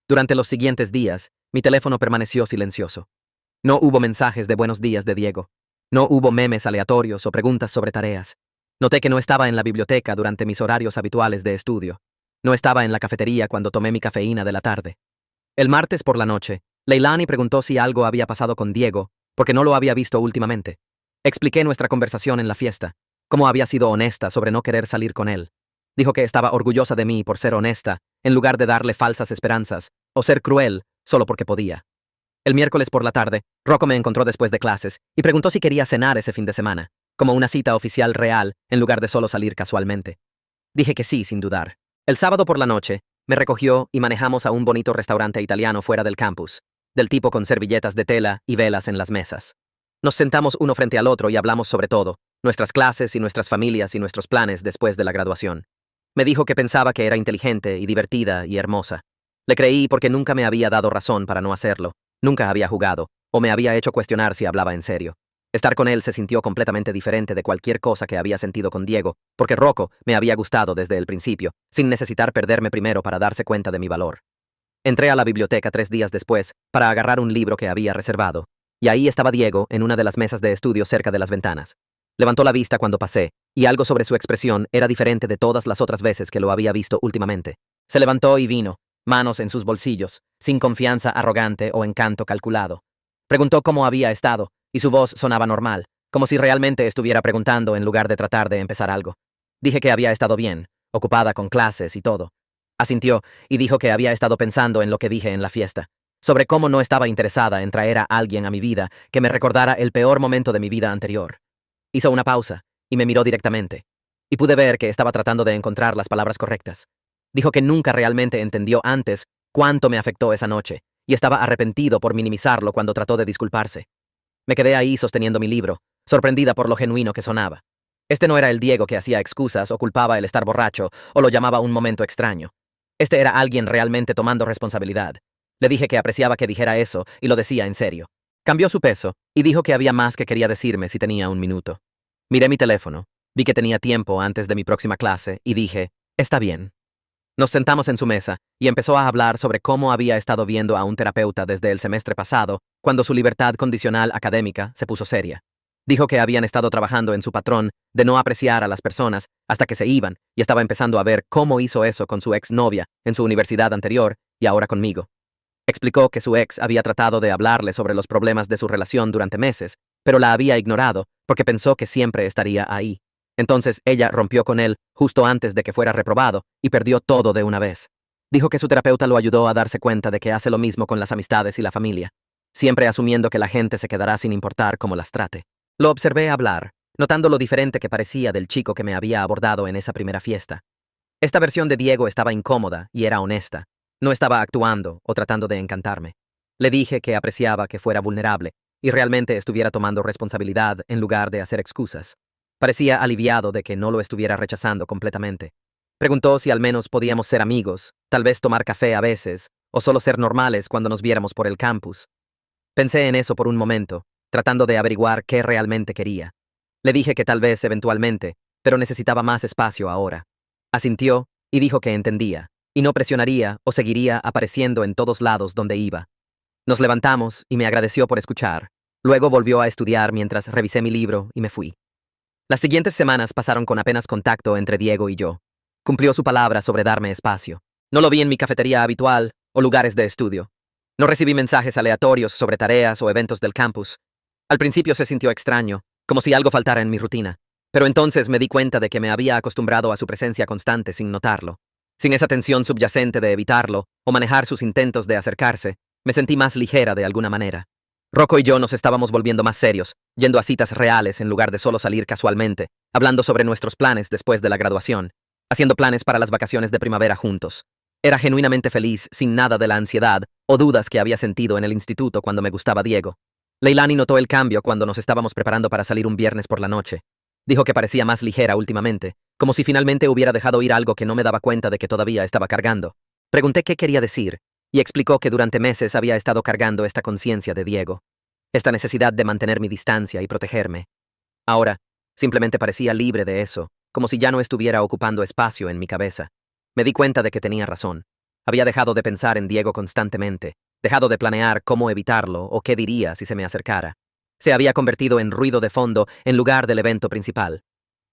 Durante los siguientes días, mi teléfono permaneció silencioso. No hubo mensajes de buenos días de Diego. No hubo memes aleatorios o preguntas sobre tareas. Noté que no estaba en la biblioteca durante mis horarios habituales de estudio. No estaba en la cafetería cuando tomé mi cafeína de la tarde. El martes por la noche, Leilani preguntó si algo había pasado con Diego, porque no lo había visto últimamente. Expliqué nuestra conversación en la fiesta, cómo había sido honesta sobre no querer salir con él. Dijo que estaba orgullosa de mí por ser honesta, en lugar de darle falsas esperanzas, o ser cruel solo porque podía. El miércoles por la tarde, Rocco me encontró después de clases y preguntó si quería cenar ese fin de semana, como una cita oficial real, en lugar de solo salir casualmente. Dije que sí, sin dudar. El sábado por la noche, me recogió y manejamos a un bonito restaurante italiano fuera del campus, del tipo con servilletas de tela y velas en las mesas. Nos sentamos uno frente al otro y hablamos sobre todo, nuestras clases y nuestras familias y nuestros planes después de la graduación. Me dijo que pensaba que era inteligente y divertida y hermosa. Le creí porque nunca me había dado razón para no hacerlo, nunca había jugado, o me había hecho cuestionar si hablaba en serio. Estar con él se sintió completamente diferente de cualquier cosa que había sentido con Diego, porque Rocco me había gustado desde el principio, sin necesitar perderme primero para darse cuenta de mi valor. Entré a la biblioteca 3 días después para agarrar un libro que había reservado, y ahí estaba Diego en una de las mesas de estudio cerca de las ventanas. Levantó la vista cuando pasé, y algo sobre su expresión era diferente de todas las otras veces que lo había visto últimamente. Se levantó y vino, manos en sus bolsillos, sin confianza arrogante o encanto calculado. Preguntó cómo había estado, y su voz sonaba normal, como si realmente estuviera preguntando en lugar de tratar de empezar algo. Dije que había estado bien, ocupada con clases y todo. Asintió y dijo que había estado pensando en lo que dije en la fiesta, sobre cómo no estaba interesada en traer a alguien a mi vida que me recordara el peor momento de mi vida anterior. Hizo una pausa y me miró directamente, y pude ver que estaba tratando de encontrar las palabras correctas. Dijo que nunca realmente entendió antes cuánto me afectó esa noche, y estaba arrepentido por minimizarlo cuando trató de disculparse. Me quedé ahí sosteniendo mi libro, sorprendida por lo genuino que sonaba. Este no era el Diego que hacía excusas o culpaba el estar borracho o lo llamaba un momento extraño. Este era alguien realmente tomando responsabilidad. Le dije que apreciaba que dijera eso y lo decía en serio. Cambió su peso y dijo que había más que quería decirme si tenía un minuto. Miré mi teléfono, vi que tenía tiempo antes de mi próxima clase y dije, está bien. Nos sentamos en su mesa y empezó a hablar sobre cómo había estado viendo a un terapeuta desde el semestre pasado, cuando su libertad condicional académica se puso seria. Dijo que habían estado trabajando en su patrón de no apreciar a las personas hasta que se iban y estaba empezando a ver cómo hizo eso con su exnovia en su universidad anterior y ahora conmigo. Explicó que su ex había tratado de hablarle sobre los problemas de su relación durante meses, pero la había ignorado porque pensó que siempre estaría ahí. Entonces ella rompió con él justo antes de que fuera reprobado y perdió todo de una vez. Dijo que su terapeuta lo ayudó a darse cuenta de que hace lo mismo con las amistades y la familia, siempre asumiendo que la gente se quedará sin importar cómo las trate. Lo observé hablar, notando lo diferente que parecía del chico que me había abordado en esa primera fiesta. Esta versión de Diego estaba incómoda y era honesta. No estaba actuando o tratando de encantarme. Le dije que apreciaba que fuera vulnerable y realmente estuviera tomando responsabilidad en lugar de hacer excusas. Parecía aliviado de que no lo estuviera rechazando completamente. Preguntó si al menos podíamos ser amigos, tal vez tomar café a veces, o solo ser normales cuando nos viéramos por el campus. Pensé en eso por un momento, tratando de averiguar qué realmente quería. Le dije que tal vez eventualmente, pero necesitaba más espacio ahora. Asintió y dijo que entendía, y no presionaría o seguiría apareciendo en todos lados donde iba. Nos levantamos y me agradeció por escuchar. Luego volvió a estudiar mientras revisé mi libro y me fui. Las siguientes semanas pasaron con apenas contacto entre Diego y yo. Cumplió su palabra sobre darme espacio. No lo vi en mi cafetería habitual o lugares de estudio. No recibí mensajes aleatorios sobre tareas o eventos del campus. Al principio se sintió extraño, como si algo faltara en mi rutina. Pero entonces me di cuenta de que me había acostumbrado a su presencia constante sin notarlo. Sin esa tensión subyacente de evitarlo o manejar sus intentos de acercarse, me sentí más ligera de alguna manera. Rocco y yo nos estábamos volviendo más serios, yendo a citas reales en lugar de solo salir casualmente, hablando sobre nuestros planes después de la graduación, haciendo planes para las vacaciones de primavera juntos. Era genuinamente feliz, sin nada de la ansiedad o dudas que había sentido en el instituto cuando me gustaba Diego. Leilani notó el cambio cuando nos estábamos preparando para salir un viernes por la noche. Dijo que parecía más ligera últimamente, como si finalmente hubiera dejado ir algo que no me daba cuenta de que todavía estaba cargando. Pregunté qué quería decir, y explicó que durante meses había estado cargando esta conciencia de Diego, esta necesidad de mantener mi distancia y protegerme. Ahora, simplemente parecía libre de eso, como si ya no estuviera ocupando espacio en mi cabeza. Me di cuenta de que tenía razón. Había dejado de pensar en Diego constantemente, dejado de planear cómo evitarlo o qué diría si se me acercara. Se había convertido en ruido de fondo en lugar del evento principal.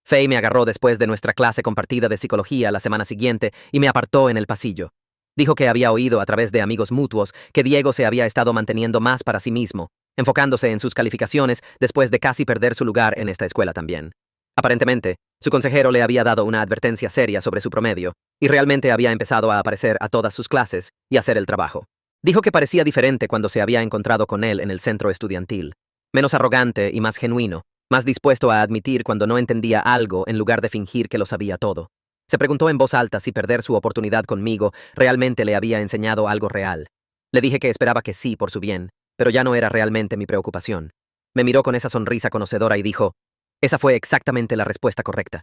Faye me agarró después de nuestra clase compartida de psicología la semana siguiente y me apartó en el pasillo. Dijo que había oído a través de amigos mutuos que Diego se había estado manteniendo más para sí mismo, enfocándose en sus calificaciones después de casi perder su lugar en esta escuela también. Aparentemente, su consejero le había dado una advertencia seria sobre su promedio, y realmente había empezado a aparecer a todas sus clases y hacer el trabajo. Dijo que parecía diferente cuando se había encontrado con él en el centro estudiantil. Menos arrogante y más genuino, más dispuesto a admitir cuando no entendía algo en lugar de fingir que lo sabía todo. Se preguntó en voz alta si perder su oportunidad conmigo realmente le había enseñado algo real. Le dije que esperaba que sí por su bien, pero ya no era realmente mi preocupación. Me miró con esa sonrisa conocedora y dijo, esa fue exactamente la respuesta correcta.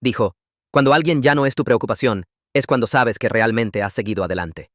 Dijo, cuando alguien ya no es tu preocupación, es cuando sabes que realmente has seguido adelante.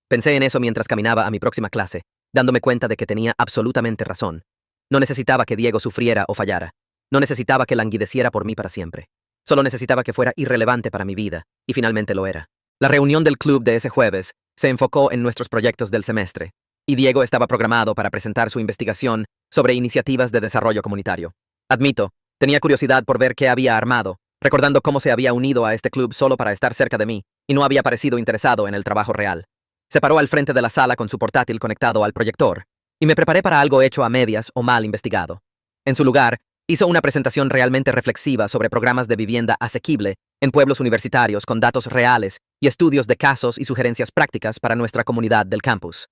Pensé en eso mientras caminaba a mi próxima clase, dándome cuenta de que tenía absolutamente razón. No necesitaba que Diego sufriera o fallara. No necesitaba que languideciera por mí para siempre. Solo necesitaba que fuera irrelevante para mi vida, y finalmente lo era. La reunión del club de ese jueves se enfocó en nuestros proyectos del semestre, y Diego estaba programado para presentar su investigación sobre iniciativas de desarrollo comunitario. Admito, tenía curiosidad por ver qué había armado, recordando cómo se había unido a este club solo para estar cerca de mí, y no había parecido interesado en el trabajo real. Se paró al frente de la sala con su portátil conectado al proyector, y me preparé para algo hecho a medias o mal investigado. En su lugar, hizo una presentación realmente reflexiva sobre programas de vivienda asequible en pueblos universitarios con datos reales y estudios de casos y sugerencias prácticas para nuestra comunidad del campus.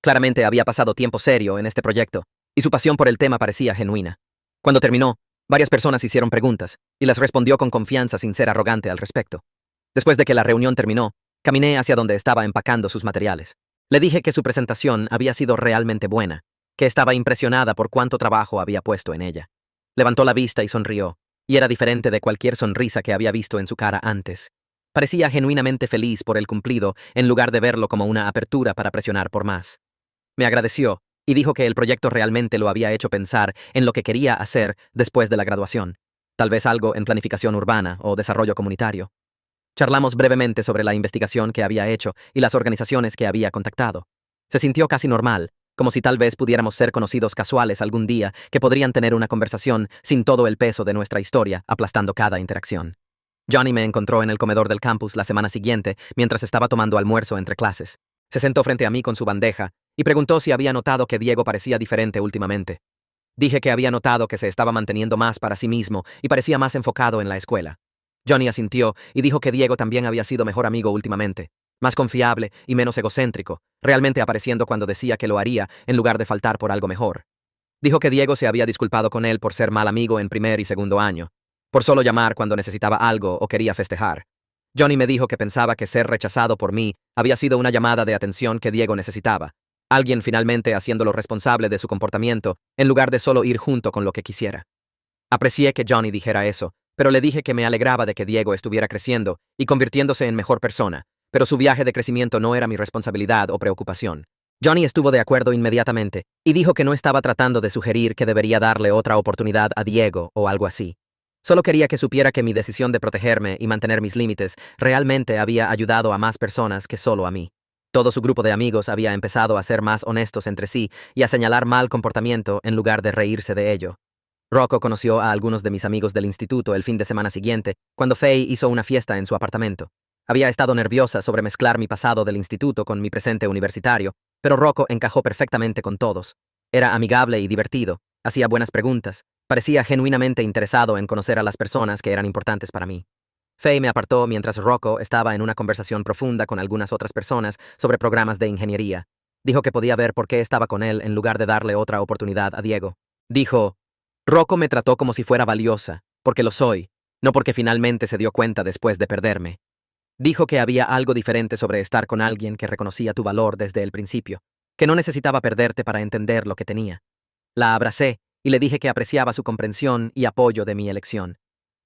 Claramente había pasado tiempo serio en este proyecto, y su pasión por el tema parecía genuina. Cuando terminó, varias personas hicieron preguntas, y las respondió con confianza sin ser arrogante al respecto. Después de que la reunión terminó, caminé hacia donde estaba empacando sus materiales. Le dije que su presentación había sido realmente buena, que estaba impresionada por cuánto trabajo había puesto en ella. Levantó la vista y sonrió, y era diferente de cualquier sonrisa que había visto en su cara antes. Parecía genuinamente feliz por el cumplido, en lugar de verlo como una apertura para presionar por más. Me agradeció, y dijo que el proyecto realmente lo había hecho pensar en lo que quería hacer después de la graduación, tal vez algo en planificación urbana o desarrollo comunitario. Charlamos brevemente sobre la investigación que había hecho y las organizaciones que había contactado. Se sintió casi normal, como si tal vez pudiéramos ser conocidos casuales algún día que podrían tener una conversación sin todo el peso de nuestra historia aplastando cada interacción. Johnny me encontró en el comedor del campus la semana siguiente mientras estaba tomando almuerzo entre clases. Se sentó frente a mí con su bandeja y preguntó si había notado que Diego parecía diferente últimamente. Dije que había notado que se estaba manteniendo más para sí mismo y parecía más enfocado en la escuela. Johnny asintió y dijo que Diego también había sido mejor amigo últimamente, más confiable y menos egocéntrico, realmente apareciendo cuando decía que lo haría en lugar de faltar por algo mejor. Dijo que Diego se había disculpado con él por ser mal amigo en primer y segundo año, por solo llamar cuando necesitaba algo o quería festejar. Johnny me dijo que pensaba que ser rechazado por mí había sido una llamada de atención que Diego necesitaba, alguien finalmente haciéndolo responsable de su comportamiento en lugar de solo ir junto con lo que quisiera. Aprecié que Johnny dijera eso, pero le dije que me alegraba de que Diego estuviera creciendo y convirtiéndose en mejor persona, pero su viaje de crecimiento no era mi responsabilidad o preocupación. Johnny estuvo de acuerdo inmediatamente y dijo que no estaba tratando de sugerir que debería darle otra oportunidad a Diego o algo así. Solo quería que supiera que mi decisión de protegerme y mantener mis límites realmente había ayudado a más personas que solo a mí. Todo su grupo de amigos había empezado a ser más honestos entre sí y a señalar mal comportamiento en lugar de reírse de ello. Rocco conoció a algunos de mis amigos del instituto el fin de semana siguiente, cuando Faye hizo una fiesta en su apartamento. Había estado nerviosa sobre mezclar mi pasado del instituto con mi presente universitario, pero Rocco encajó perfectamente con todos. Era amigable y divertido, hacía buenas preguntas, parecía genuinamente interesado en conocer a las personas que eran importantes para mí. Faye me apartó mientras Rocco estaba en una conversación profunda con algunas otras personas sobre programas de ingeniería. Dijo que podía ver por qué estaba con él en lugar de darle otra oportunidad a Diego. Dijo, Rocco me trató como si fuera valiosa, porque lo soy, no porque finalmente se dio cuenta después de perderme. Dijo que había algo diferente sobre estar con alguien que reconocía tu valor desde el principio, que no necesitaba perderte para entender lo que tenía. La abracé y le dije que apreciaba su comprensión y apoyo de mi elección.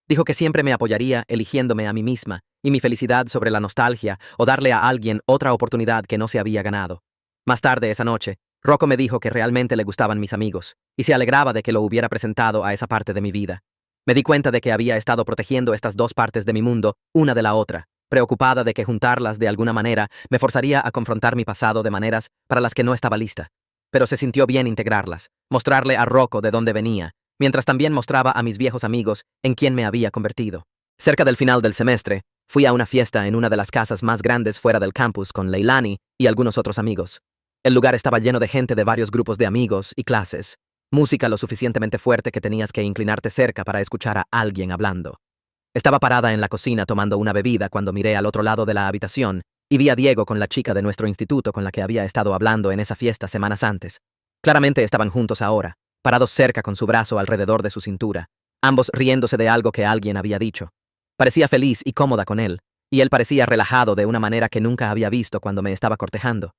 Dijo que siempre me apoyaría eligiéndome a mí misma y mi felicidad sobre la nostalgia o darle a alguien otra oportunidad que no se había ganado. Más tarde esa noche, Rocco me dijo que realmente le gustaban mis amigos y se alegraba de que lo hubiera presentado a esa parte de mi vida. Me di cuenta de que había estado protegiendo estas dos partes de mi mundo, una de la otra, preocupada de que juntarlas de alguna manera me forzaría a confrontar mi pasado de maneras para las que no estaba lista. Pero se sintió bien integrarlas, mostrarle a Rocco de dónde venía, mientras también mostraba a mis viejos amigos en quién me había convertido. Cerca del final del semestre, fui a una fiesta en una de las casas más grandes fuera del campus con Leilani y algunos otros amigos. El lugar estaba lleno de gente de varios grupos de amigos y clases. Música lo suficientemente fuerte que tenías que inclinarte cerca para escuchar a alguien hablando. Estaba parada en la cocina tomando una bebida cuando miré al otro lado de la habitación y vi a Diego con la chica de nuestro instituto con la que había estado hablando en esa fiesta semanas antes. Claramente estaban juntos ahora, parados cerca con su brazo alrededor de su cintura, ambos riéndose de algo que alguien había dicho. Parecía feliz y cómoda con él, y él parecía relajado de una manera que nunca había visto cuando me estaba cortejando.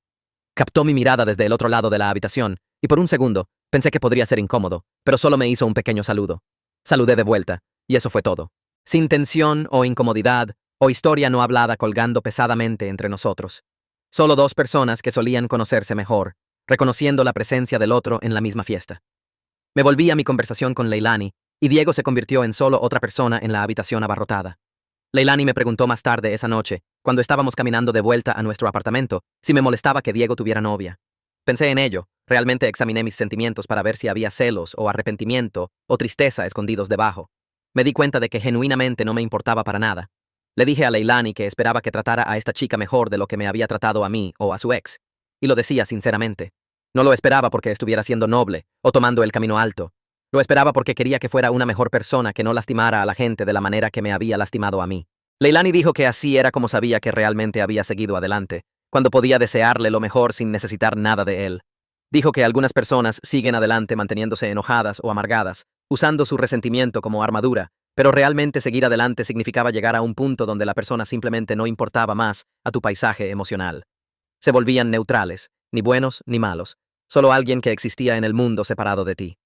Captó mi mirada desde el otro lado de la habitación, y por un segundo pensé que podría ser incómodo, pero solo me hizo un pequeño saludo. Saludé de vuelta, y eso fue todo. Sin tensión o incomodidad, o historia no hablada colgando pesadamente entre nosotros. Solo dos personas que solían conocerse mejor, reconociendo la presencia del otro en la misma fiesta. Me volví a mi conversación con Leilani, y Diego se convirtió en solo otra persona en la habitación abarrotada. Leilani me preguntó más tarde esa noche, cuando estábamos caminando de vuelta a nuestro apartamento, si me molestaba que Diego tuviera novia. Pensé en ello, realmente examiné mis sentimientos para ver si había celos o arrepentimiento o tristeza escondidos debajo. Me di cuenta de que genuinamente no me importaba para nada. Le dije a Leilani que esperaba que tratara a esta chica mejor de lo que me había tratado a mí o a su ex, y lo decía sinceramente. No lo esperaba porque estuviera siendo noble o tomando el camino alto. Lo esperaba porque quería que fuera una mejor persona que no lastimara a la gente de la manera que me había lastimado a mí. Leilani dijo que así era como sabía que realmente había seguido adelante, cuando podía desearle lo mejor sin necesitar nada de él. Dijo que algunas personas siguen adelante manteniéndose enojadas o amargadas, usando su resentimiento como armadura, pero realmente seguir adelante significaba llegar a un punto donde la persona simplemente no importaba más a tu paisaje emocional. Se volvían neutrales, ni buenos ni malos, solo alguien que existía en el mundo separado de ti.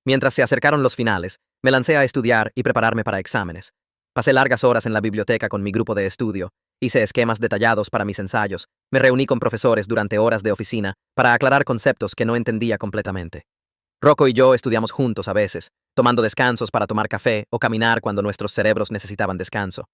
Mientras se acercaron los finales, me lancé a estudiar y prepararme para exámenes. Pasé largas horas en la biblioteca con mi grupo de estudio, hice esquemas detallados para mis ensayos, me reuní con profesores durante horas de oficina para aclarar conceptos que no entendía completamente. Rocco y yo estudiamos juntos a veces, tomando descansos para tomar café o caminar cuando nuestros cerebros necesitaban descanso.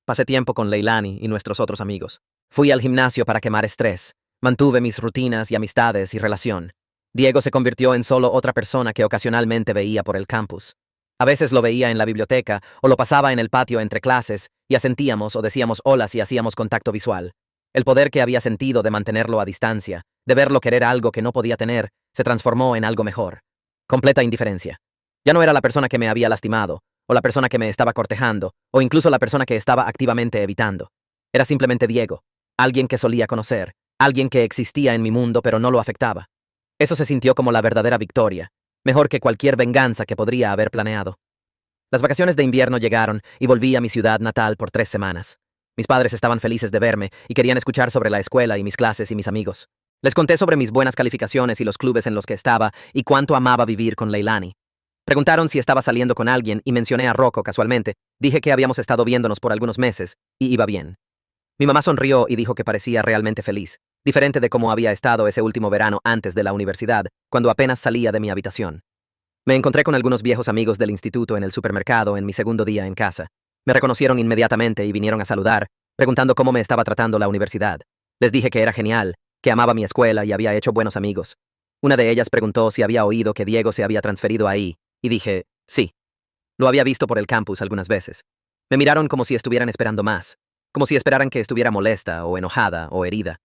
Pasé tiempo con Leilani y nuestros otros amigos. Fui al gimnasio para quemar estrés, mantuve mis rutinas y amistades y relación. Diego se convirtió en solo otra persona que ocasionalmente veía por el campus. A veces lo veía en la biblioteca o lo pasaba en el patio entre clases y asentíamos o decíamos hola si hacíamos contacto visual. El poder que había sentido de mantenerlo a distancia, de verlo querer algo que no podía tener, se transformó en algo mejor. Completa indiferencia. Ya no era la persona que me había lastimado, o la persona que me estaba cortejando, o incluso la persona que estaba activamente evitando. Era simplemente Diego, alguien que solía conocer, alguien que existía en mi mundo pero no lo afectaba. Eso se sintió como la verdadera victoria, mejor que cualquier venganza que podría haber planeado. Las vacaciones de invierno llegaron y volví a mi ciudad natal por 3 semanas. Mis padres estaban felices de verme y querían escuchar sobre la escuela y mis clases y mis amigos. Les conté sobre mis buenas calificaciones y los clubes en los que estaba y cuánto amaba vivir con Leilani. Preguntaron si estaba saliendo con alguien y mencioné a Rocco casualmente. Dije que habíamos estado viéndonos por algunos meses y iba bien. Mi mamá sonrió y dijo que parecía realmente feliz, diferente de cómo había estado ese último verano antes de la universidad, cuando apenas salía de mi habitación. Me encontré con algunos viejos amigos del instituto en el supermercado en mi segundo día en casa. Me reconocieron inmediatamente y vinieron a saludar, preguntando cómo me estaba tratando la universidad. Les dije que era genial, que amaba mi escuela y había hecho buenos amigos. Una de ellas preguntó si había oído que Diego se había transferido ahí, y dije, sí. Lo había visto por el campus algunas veces. Me miraron como si estuvieran esperando más, como si esperaran que estuviera molesta o enojada o herida.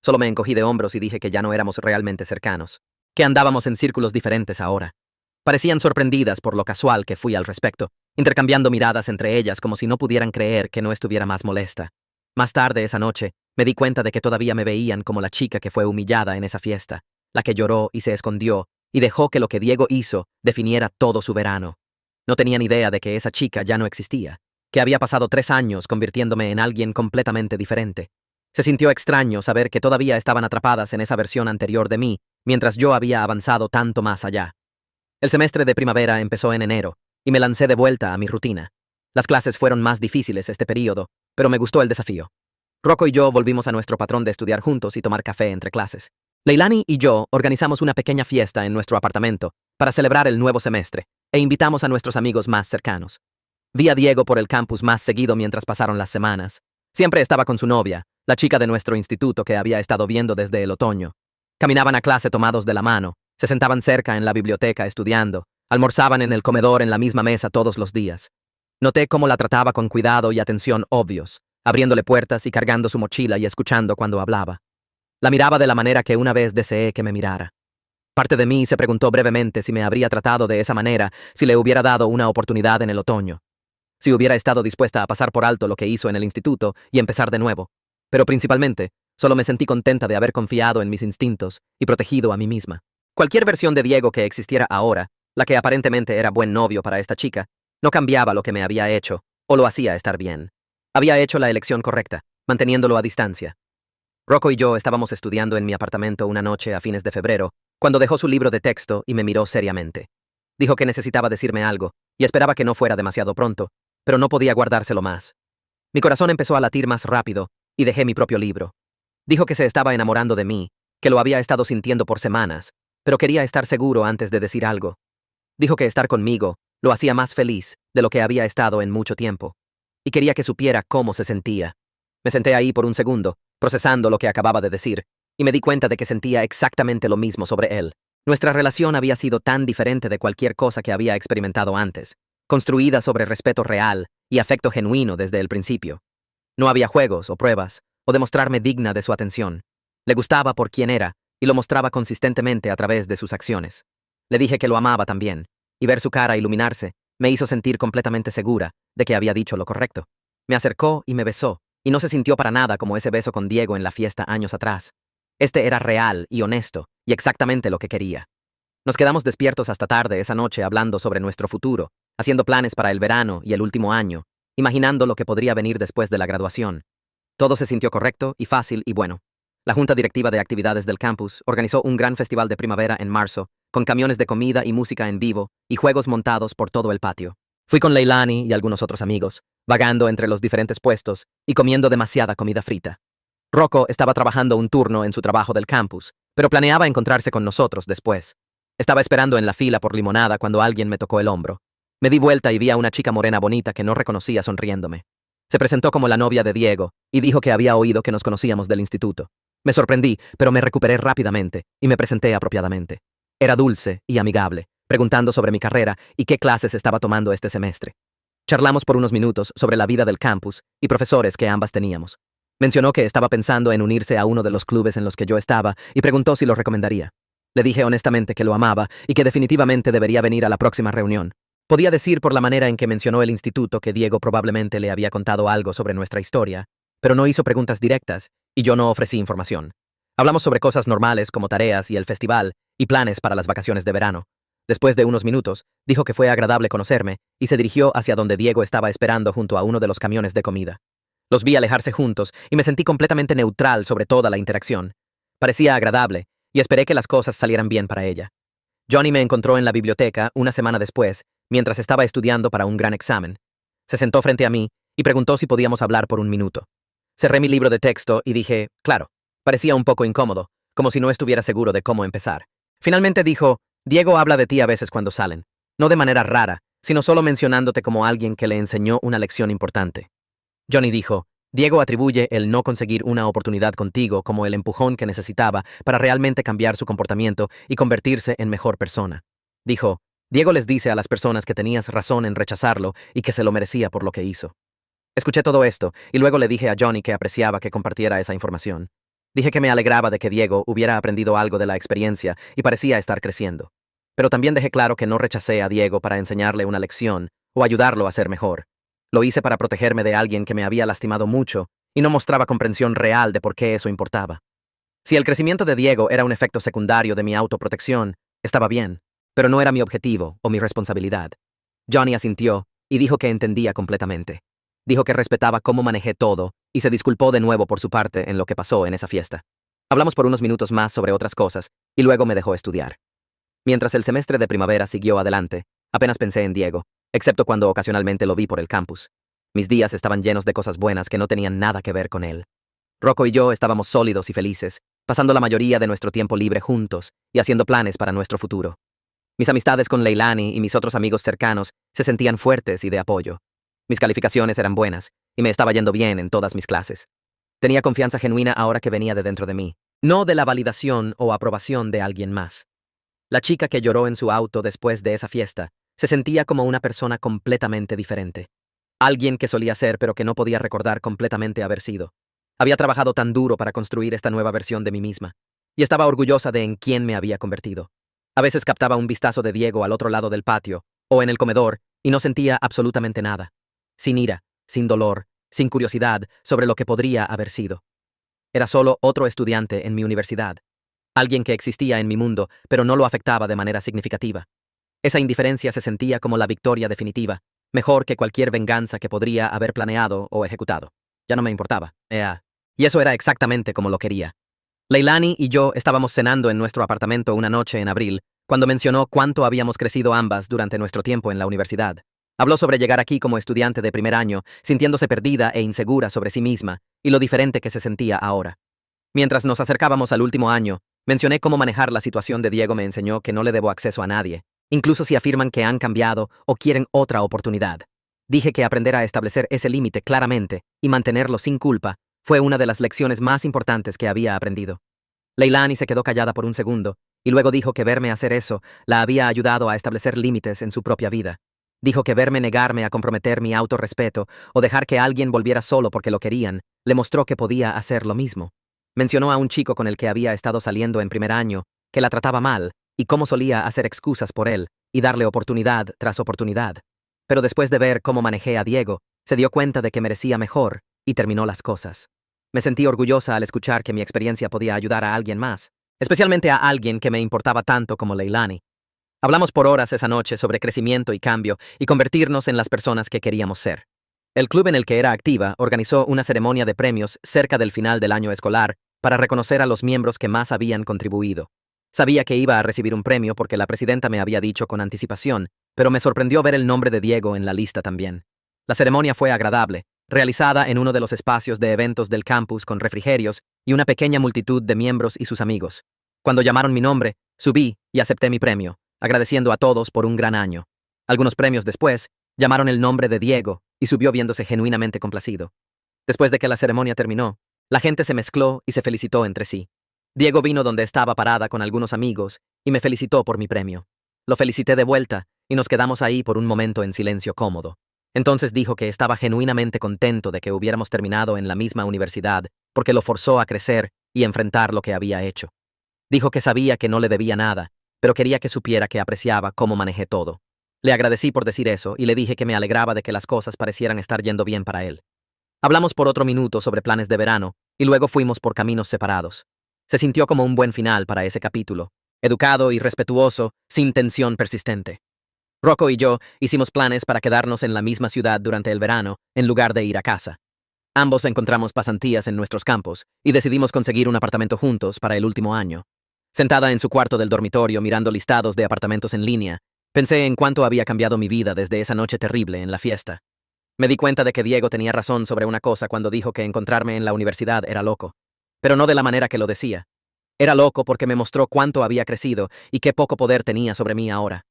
Solo me encogí de hombros y dije que ya no éramos realmente cercanos, que andábamos en círculos diferentes ahora. Parecían sorprendidas por lo casual que fui al respecto, intercambiando miradas entre ellas como si no pudieran creer que no estuviera más molesta. Más tarde esa noche, me di cuenta de que todavía me veían como la chica que fue humillada en esa fiesta, la que lloró y se escondió y dejó que lo que Diego hizo definiera todo su verano. No tenían idea de que esa chica ya no existía, que había pasado 3 años convirtiéndome en alguien completamente diferente. Se sintió extraño saber que todavía estaban atrapadas en esa versión anterior de mí, mientras yo había avanzado tanto más allá. El semestre de primavera empezó en enero, y me lancé de vuelta a mi rutina. Las clases fueron más difíciles este período, pero me gustó el desafío. Rocco y yo volvimos a nuestro patrón de estudiar juntos y tomar café entre clases. Leilani y yo organizamos una pequeña fiesta en nuestro apartamento para celebrar el nuevo semestre, e invitamos a nuestros amigos más cercanos. Vi a Diego por el campus más seguido mientras pasaron las semanas. Siempre estaba con su novia, la chica de nuestro instituto que había estado viendo desde el otoño. Caminaban a clase tomados de la mano, se sentaban cerca en la biblioteca estudiando, almorzaban en el comedor en la misma mesa todos los días. Noté cómo la trataba con cuidado y atención obvios, abriéndole puertas y cargando su mochila y escuchando cuando hablaba. La miraba de la manera que una vez deseé que me mirara. Parte de mí se preguntó brevemente si me habría tratado de esa manera si le hubiera dado una oportunidad en el otoño. Si hubiera estado dispuesta a pasar por alto lo que hizo en el instituto y empezar de nuevo. Pero principalmente, solo me sentí contenta de haber confiado en mis instintos y protegido a mí misma. Cualquier versión de Diego que existiera ahora, la que aparentemente era buen novio para esta chica, no cambiaba lo que me había hecho o lo hacía estar bien. Había hecho la elección correcta, manteniéndolo a distancia. Rocco y yo estábamos estudiando en mi apartamento una noche a fines de febrero, cuando dejó su libro de texto y me miró seriamente. Dijo que necesitaba decirme algo, y esperaba que no fuera demasiado pronto, pero no podía guardárselo más. Mi corazón empezó a latir más rápido, y dejé mi propio libro. Dijo que se estaba enamorando de mí, que lo había estado sintiendo por semanas, pero quería estar seguro antes de decir algo. Dijo que estar conmigo lo hacía más feliz de lo que había estado en mucho tiempo, y quería que supiera cómo se sentía. Me senté ahí por un segundo, procesando lo que acababa de decir, y me di cuenta de que sentía exactamente lo mismo sobre él. Nuestra relación había sido tan diferente de cualquier cosa que había experimentado antes, construida sobre respeto real y afecto genuino desde el principio. No había juegos o pruebas, o demostrarme digna de su atención. Le gustaba por quien era, y lo mostraba consistentemente a través de sus acciones. Le dije que lo amaba también, y ver su cara iluminarse me hizo sentir completamente segura de que había dicho lo correcto. Me acercó y me besó, y no se sintió para nada como ese beso con Diego en la fiesta años atrás. Este era real y honesto, y exactamente lo que quería. Nos quedamos despiertos hasta tarde esa noche hablando sobre nuestro futuro, haciendo planes para el verano y el último año, imaginando lo que podría venir después de la graduación. Todo se sintió correcto y fácil y bueno. La Junta Directiva de Actividades del campus organizó un gran festival de primavera en marzo, con camiones de comida y música en vivo y juegos montados por todo el patio. Fui con Leilani y algunos otros amigos, vagando entre los diferentes puestos y comiendo demasiada comida frita. Rocco estaba trabajando un turno en su trabajo del campus, pero planeaba encontrarse con nosotros después. Estaba esperando en la fila por limonada cuando alguien me tocó el hombro. Me di vuelta y vi a una chica morena bonita que no reconocía sonriéndome. Se presentó como la novia de Diego y dijo que había oído que nos conocíamos del instituto. Me sorprendí, pero me recuperé rápidamente y me presenté apropiadamente. Era dulce y amigable, preguntando sobre mi carrera y qué clases estaba tomando este semestre. Charlamos por unos minutos sobre la vida del campus y profesores que ambas teníamos. Mencionó que estaba pensando en unirse a uno de los clubes en los que yo estaba y preguntó si lo recomendaría. Le dije honestamente que lo amaba y que definitivamente debería venir a la próxima reunión. Podía decir por la manera en que mencionó el instituto que Diego probablemente le había contado algo sobre nuestra historia, pero no hizo preguntas directas y yo no ofrecí información. Hablamos sobre cosas normales como tareas y el festival y planes para las vacaciones de verano. Después de unos minutos, dijo que fue agradable conocerme y se dirigió hacia donde Diego estaba esperando junto a uno de los camiones de comida. Los vi alejarse juntos y me sentí completamente neutral sobre toda la interacción. Parecía agradable y esperé que las cosas salieran bien para ella. Johnny me encontró en la biblioteca una semana después, mientras estaba estudiando para un gran examen. Se sentó frente a mí y preguntó si podíamos hablar por un minuto. Cerré mi libro de texto y dije, claro. Parecía un poco incómodo, como si no estuviera seguro de cómo empezar. Finalmente dijo, Diego habla de ti a veces cuando salen. No de manera rara, sino solo mencionándote como alguien que le enseñó una lección importante. Johnny dijo, Diego atribuye el no conseguir una oportunidad contigo como el empujón que necesitaba para realmente cambiar su comportamiento y convertirse en mejor persona. Dijo, Diego les dice a las personas que tenías razón en rechazarlo y que se lo merecía por lo que hizo. Escuché todo esto y luego le dije a Johnny que apreciaba que compartiera esa información. Dije que me alegraba de que Diego hubiera aprendido algo de la experiencia y parecía estar creciendo. Pero también dejé claro que no rechacé a Diego para enseñarle una lección o ayudarlo a ser mejor. Lo hice para protegerme de alguien que me había lastimado mucho y no mostraba comprensión real de por qué eso importaba. Si el crecimiento de Diego era un efecto secundario de mi autoprotección, estaba bien, pero no era mi objetivo o mi responsabilidad. Johnny asintió y dijo que entendía completamente. Dijo que respetaba cómo manejé todo y se disculpó de nuevo por su parte en lo que pasó en esa fiesta. Hablamos por unos minutos más sobre otras cosas y luego me dejó estudiar. Mientras el semestre de primavera siguió adelante, apenas pensé en Diego, excepto cuando ocasionalmente lo vi por el campus. Mis días estaban llenos de cosas buenas que no tenían nada que ver con él. Rocco y yo estábamos sólidos y felices, pasando la mayoría de nuestro tiempo libre juntos y haciendo planes para nuestro futuro. Mis amistades con Leilani y mis otros amigos cercanos se sentían fuertes y de apoyo. Mis calificaciones eran buenas y me estaba yendo bien en todas mis clases. Tenía confianza genuina ahora que venía de dentro de mí, no de la validación o aprobación de alguien más. La chica que lloró en su auto después de esa fiesta se sentía como una persona completamente diferente. Alguien que solía ser pero que no podía recordar completamente haber sido. Había trabajado tan duro para construir esta nueva versión de mí misma, y estaba orgullosa de en quién me había convertido. A veces captaba un vistazo de Diego al otro lado del patio, o en el comedor, y no sentía absolutamente nada. Sin ira, sin dolor, sin curiosidad sobre lo que podría haber sido. Era solo otro estudiante en mi universidad. Alguien que existía en mi mundo, pero no lo afectaba de manera significativa. Esa indiferencia se sentía como la victoria definitiva, mejor que cualquier venganza que podría haber planeado o ejecutado. Ya no me importaba. Y eso era exactamente como lo quería. Leilani y yo estábamos cenando en nuestro apartamento una noche en abril, cuando mencionó cuánto habíamos crecido ambas durante nuestro tiempo en la universidad. Habló sobre llegar aquí como estudiante de primer año, sintiéndose perdida e insegura sobre sí misma, y lo diferente que se sentía ahora. Mientras nos acercábamos al último año, mencioné cómo manejar la situación de Diego. Me enseñó que no le debo acceso a nadie, incluso si afirman que han cambiado o quieren otra oportunidad. Dije que aprender a establecer ese límite claramente y mantenerlo sin culpa fue una de las lecciones más importantes que había aprendido. Leilani se quedó callada por un segundo, y luego dijo que verme hacer eso la había ayudado a establecer límites en su propia vida. Dijo que verme negarme a comprometer mi autorrespeto o dejar que alguien volviera solo porque lo querían, le mostró que podía hacer lo mismo. Mencionó a un chico con el que había estado saliendo en primer año, que la trataba mal, y cómo solía hacer excusas por él, y darle oportunidad tras oportunidad. Pero después de ver cómo manejé a Diego, se dio cuenta de que merecía mejor, y terminó las cosas. Me sentí orgullosa al escuchar que mi experiencia podía ayudar a alguien más, especialmente a alguien que me importaba tanto como Leilani. Hablamos por horas esa noche sobre crecimiento y cambio y convertirnos en las personas que queríamos ser. El club en el que era activa organizó una ceremonia de premios cerca del final del año escolar para reconocer a los miembros que más habían contribuido. Sabía que iba a recibir un premio porque la presidenta me había dicho con anticipación, pero me sorprendió ver el nombre de Diego en la lista también. La ceremonia fue agradable, realizada en uno de los espacios de eventos del campus con refrigerios y una pequeña multitud de miembros y sus amigos. Cuando llamaron mi nombre, subí y acepté mi premio, agradeciendo a todos por un gran año. Algunos premios después, llamaron el nombre de Diego y subió viéndose genuinamente complacido. Después de que la ceremonia terminó, la gente se mezcló y se felicitó entre sí. Diego vino donde estaba parada con algunos amigos y me felicitó por mi premio. Lo felicité de vuelta y nos quedamos ahí por un momento en silencio cómodo. Entonces dijo que estaba genuinamente contento de que hubiéramos terminado en la misma universidad porque lo forzó a crecer y enfrentar lo que había hecho. Dijo que sabía que no le debía nada, pero quería que supiera que apreciaba cómo manejé todo. Le agradecí por decir eso y le dije que me alegraba de que las cosas parecieran estar yendo bien para él. Hablamos por otro minuto sobre planes de verano y luego fuimos por caminos separados. Se sintió como un buen final para ese capítulo, educado y respetuoso, sin tensión persistente. Rocco y yo hicimos planes para quedarnos en la misma ciudad durante el verano, en lugar de ir a casa. Ambos encontramos pasantías en nuestros campos y decidimos conseguir un apartamento juntos para el último año. Sentada en su cuarto del dormitorio mirando listados de apartamentos en línea, pensé en cuánto había cambiado mi vida desde esa noche terrible en la fiesta. Me di cuenta de que Diego tenía razón sobre una cosa cuando dijo que encontrarme en la universidad era loco, pero no de la manera que lo decía. Era loco porque me mostró cuánto había crecido y qué poco poder tenía sobre mí ahora.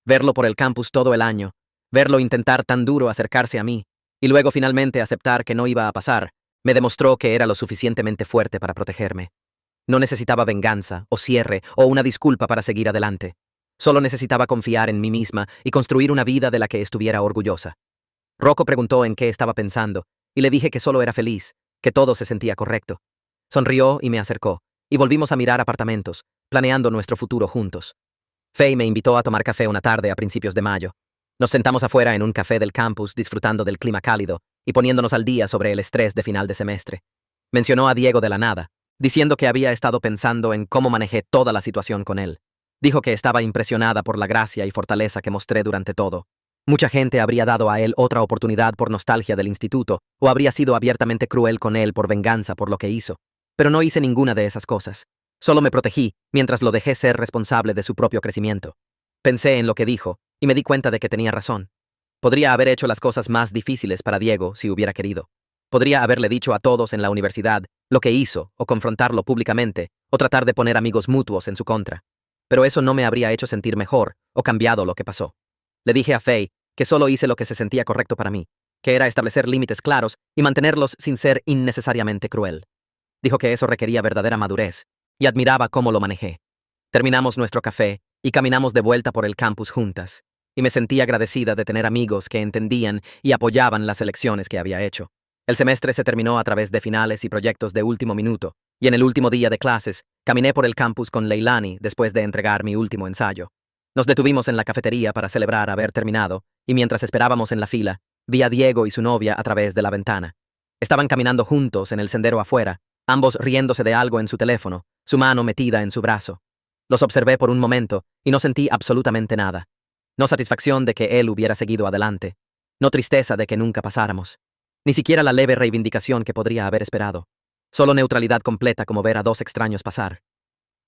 Verlo por el campus todo el año, verlo intentar tan duro acercarse a mí, y luego finalmente aceptar que no iba a pasar, me demostró que era lo suficientemente fuerte para protegerme. No necesitaba venganza, o cierre, o una disculpa para seguir adelante. Solo necesitaba confiar en mí misma y construir una vida de la que estuviera orgullosa. Rocco preguntó en qué estaba pensando, y le dije que solo era feliz, que todo se sentía correcto. Sonrió y me acercó, y volvimos a mirar apartamentos, planeando nuestro futuro juntos. Faye me invitó a tomar café una tarde a principios de mayo. Nos sentamos afuera en un café del campus disfrutando del clima cálido y poniéndonos al día sobre el estrés de final de semestre. Mencionó a Diego de la nada, diciendo que había estado pensando en cómo manejé toda la situación con él. Dijo que estaba impresionada por la gracia y fortaleza que mostré durante todo. Mucha gente habría dado a él otra oportunidad por nostalgia del instituto, o habría sido abiertamente cruel con él por venganza por lo que hizo. Pero no hice ninguna de esas cosas. Solo me protegí mientras lo dejé ser responsable de su propio crecimiento. Pensé en lo que dijo y me di cuenta de que tenía razón. Podría haber hecho las cosas más difíciles para Diego si hubiera querido. Podría haberle dicho a todos en la universidad lo que hizo o confrontarlo públicamente o tratar de poner amigos mutuos en su contra. Pero eso no me habría hecho sentir mejor o cambiado lo que pasó. Le dije a Faye que solo hice lo que se sentía correcto para mí, que era establecer límites claros y mantenerlos sin ser innecesariamente cruel. Dijo que eso requería verdadera madurez y admiraba cómo lo manejé. Terminamos nuestro café y caminamos de vuelta por el campus juntas, y me sentí agradecida de tener amigos que entendían y apoyaban las elecciones que había hecho. El semestre se terminó a través de finales y proyectos de último minuto, y en el último día de clases, caminé por el campus con Leilani después de entregar mi último ensayo. Nos detuvimos en la cafetería para celebrar haber terminado, y mientras esperábamos en la fila, vi a Diego y su novia a través de la ventana. Estaban caminando juntos en el sendero afuera, ambos riéndose de algo en su teléfono, su mano metida en su brazo. Los observé por un momento y no sentí absolutamente nada. No satisfacción de que él hubiera seguido adelante, no tristeza de que nunca pasáramos, ni siquiera la leve reivindicación que podría haber esperado. Solo neutralidad completa como ver a dos extraños pasar.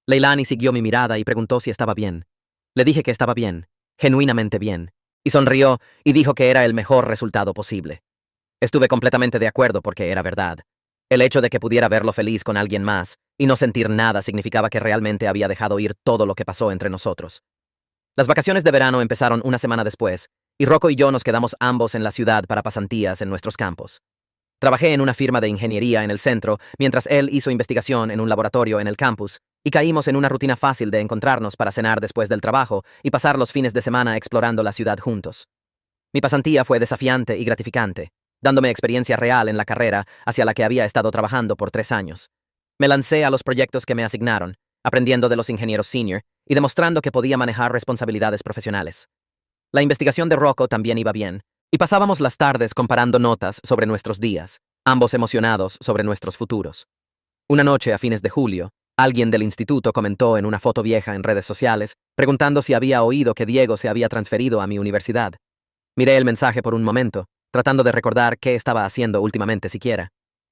Leilani siguió mi mirada y preguntó si estaba bien. Le dije que estaba bien, genuinamente bien, y sonrió y dijo que era el mejor resultado posible. Estuve completamente de acuerdo porque era verdad. El hecho de que pudiera verlo feliz con alguien más y no sentir nada significaba que realmente había dejado ir todo lo que pasó entre nosotros. Las vacaciones de verano empezaron una semana después, y Rocco y yo nos quedamos ambos en la ciudad para pasantías en nuestros campos. Trabajé en una firma de ingeniería en el centro, mientras él hizo investigación en un laboratorio en el campus, y caímos en una rutina fácil de encontrarnos para cenar después del trabajo y pasar los fines de semana explorando la ciudad juntos. Mi pasantía fue desafiante y gratificante, dándome experiencia real en la carrera hacia la que había estado trabajando por 3 años. Me lancé a los proyectos que me asignaron, aprendiendo de los ingenieros senior y demostrando que podía manejar responsabilidades profesionales. La investigación de Rocco también iba bien, y pasábamos las tardes comparando notas sobre nuestros días, ambos emocionados sobre nuestros futuros. Una noche a fines de julio, alguien del instituto comentó en una foto vieja en redes sociales, preguntando si había oído que Diego se había transferido a mi universidad. Miré el mensaje por un momento, tratando de recordar qué estaba haciendo últimamente siquiera.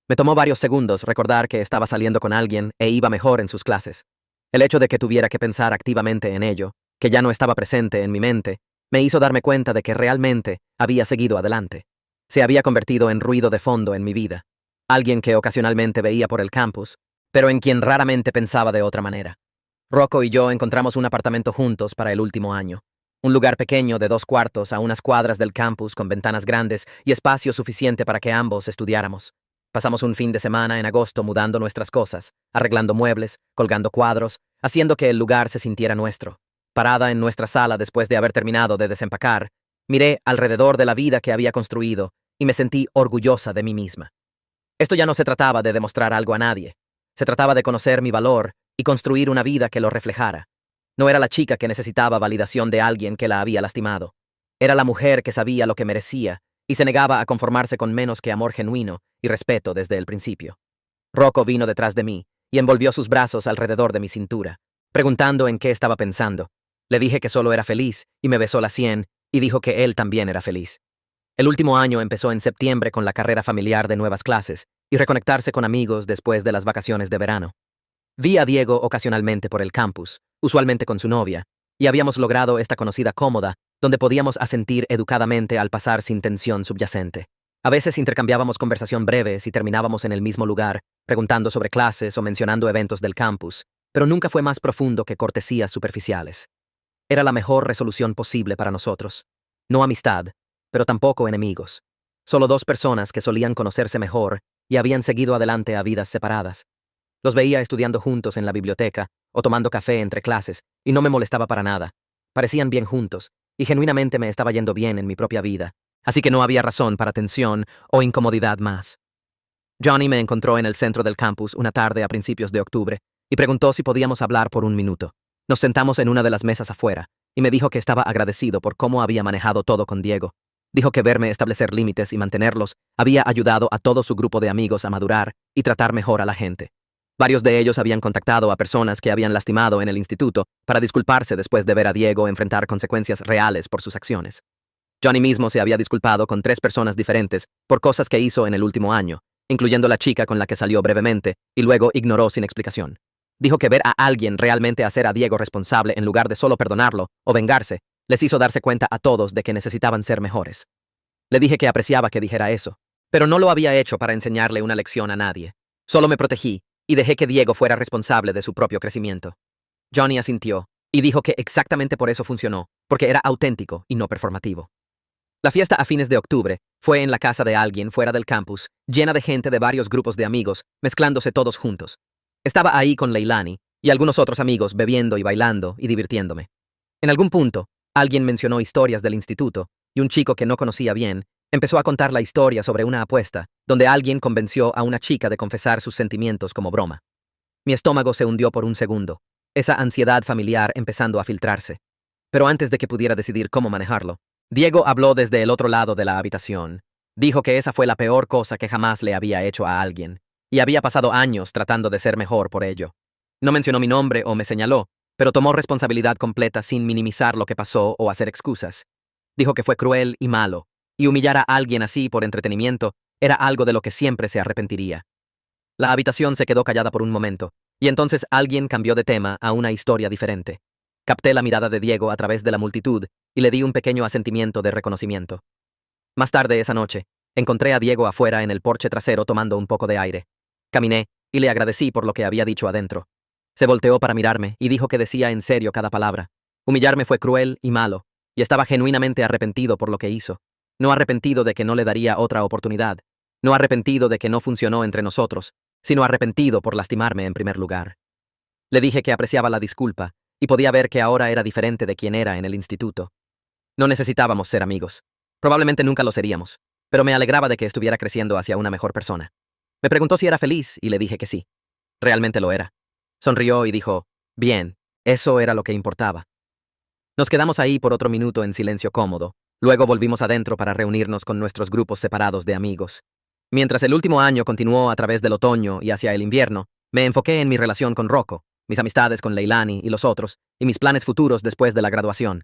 Me tomó varios segundos recordar que estaba saliendo con alguien e iba mejor en sus clases. El hecho de que tuviera que pensar activamente en ello, que ya no estaba presente en mi mente, me hizo darme cuenta de que realmente había seguido adelante. Se había convertido en ruido de fondo en mi vida. Alguien que ocasionalmente veía por el campus, pero en quien raramente pensaba de otra manera. Rocco y yo encontramos un apartamento juntos para el último año. Un lugar pequeño de 2 cuartos a unas cuadras del campus con ventanas grandes y espacio suficiente para que ambos estudiáramos. Pasamos un fin de semana en agosto mudando nuestras cosas, arreglando muebles, colgando cuadros, haciendo que el lugar se sintiera nuestro. Parada en nuestra sala después de haber terminado de desempacar, miré alrededor de la vida que había construido y me sentí orgullosa de mí misma. Esto ya no se trataba de demostrar algo a nadie. Se trataba de conocer mi valor y construir una vida que lo reflejara. No era la chica que necesitaba validación de alguien que la había lastimado. Era la mujer que sabía lo que merecía y se negaba a conformarse con menos que amor genuino y respeto desde el principio. Rocco vino detrás de mí y envolvió sus brazos alrededor de mi cintura, preguntando en qué estaba pensando. Le dije que solo era feliz y me besó la sien y dijo que él también era feliz. El último año empezó en septiembre con la carrera familiar de nuevas clases y reconectarse con amigos después de las vacaciones de verano. Vi a Diego ocasionalmente por el campus, usualmente con su novia, y habíamos logrado esta conocida cómoda donde podíamos asentir educadamente al pasar sin tensión subyacente. A veces intercambiábamos conversación breve si terminábamos en el mismo lugar, preguntando sobre clases o mencionando eventos del campus, pero nunca fue más profundo que cortesías superficiales. Era la mejor resolución posible para nosotros. No amistad, pero tampoco enemigos. Solo 2 personas que solían conocerse mejor y habían seguido adelante a vidas separadas. Los veía estudiando juntos en la biblioteca o tomando café entre clases y no me molestaba para nada. Parecían bien juntos y genuinamente me estaba yendo bien en mi propia vida, así que no había razón para tensión o incomodidad más. Johnny me encontró en el centro del campus una tarde a principios de octubre y preguntó si podíamos hablar por un minuto. Nos sentamos en una de las mesas afuera y me dijo que estaba agradecido por cómo había manejado todo con Diego. Dijo que verme establecer límites y mantenerlos había ayudado a todo su grupo de amigos a madurar y tratar mejor a la gente. Varios de ellos habían contactado a personas que habían lastimado en el instituto para disculparse después de ver a Diego enfrentar consecuencias reales por sus acciones. Johnny mismo se había disculpado con 3 personas diferentes por cosas que hizo en el último año, incluyendo la chica con la que salió brevemente y luego ignoró sin explicación. Dijo que ver a alguien realmente hacer a Diego responsable en lugar de solo perdonarlo o vengarse, les hizo darse cuenta a todos de que necesitaban ser mejores. Le dije que apreciaba que dijera eso, pero no lo había hecho para enseñarle una lección a nadie. Solo me protegí y dejé que Diego fuera responsable de su propio crecimiento. Johnny asintió y dijo que exactamente por eso funcionó, porque era auténtico y no performativo. La fiesta a fines de octubre fue en la casa de alguien fuera del campus, llena de gente de varios grupos de amigos, mezclándose todos juntos. Estaba ahí con Leilani y algunos otros amigos bebiendo y bailando y divirtiéndome. En algún punto, alguien mencionó historias del instituto y un chico que no conocía bien Empezó a contar la historia sobre una apuesta, donde alguien convenció a una chica de confesar sus sentimientos como broma. Mi estómago se hundió por un segundo, esa ansiedad familiar empezando a filtrarse. Pero antes de que pudiera decidir cómo manejarlo, Diego habló desde el otro lado de la habitación. Dijo que esa fue la peor cosa que jamás le había hecho a alguien, y había pasado años tratando de ser mejor por ello. No mencionó mi nombre o me señaló, pero tomó responsabilidad completa sin minimizar lo que pasó o hacer excusas. Dijo que fue cruel y malo, y humillar a alguien así por entretenimiento era algo de lo que siempre se arrepentiría. La habitación se quedó callada por un momento, y entonces alguien cambió de tema a una historia diferente. Capté la mirada de Diego a través de la multitud y le di un pequeño asentimiento de reconocimiento. Más tarde esa noche, encontré a Diego afuera en el porche trasero tomando un poco de aire. Caminé y le agradecí por lo que había dicho adentro. Se volteó para mirarme y dijo que decía en serio cada palabra. Humillarme fue cruel y malo, y estaba genuinamente arrepentido por lo que hizo. No arrepentido de que no le daría otra oportunidad. No arrepentido de que no funcionó entre nosotros, sino arrepentido por lastimarme en primer lugar. Le dije que apreciaba la disculpa, y podía ver que ahora era diferente de quien era en el instituto. No necesitábamos ser amigos. Probablemente nunca lo seríamos, pero me alegraba de que estuviera creciendo hacia una mejor persona. Me preguntó si era feliz y le dije que sí. Realmente lo era. Sonrió y dijo, bien, eso era lo que importaba. Nos quedamos ahí por otro minuto en silencio cómodo. Luego volvimos adentro para reunirnos con nuestros grupos separados de amigos. Mientras el último año continuó a través del otoño y hacia el invierno, me enfoqué en mi relación con Rocco, mis amistades con Leilani y los otros, y mis planes futuros después de la graduación.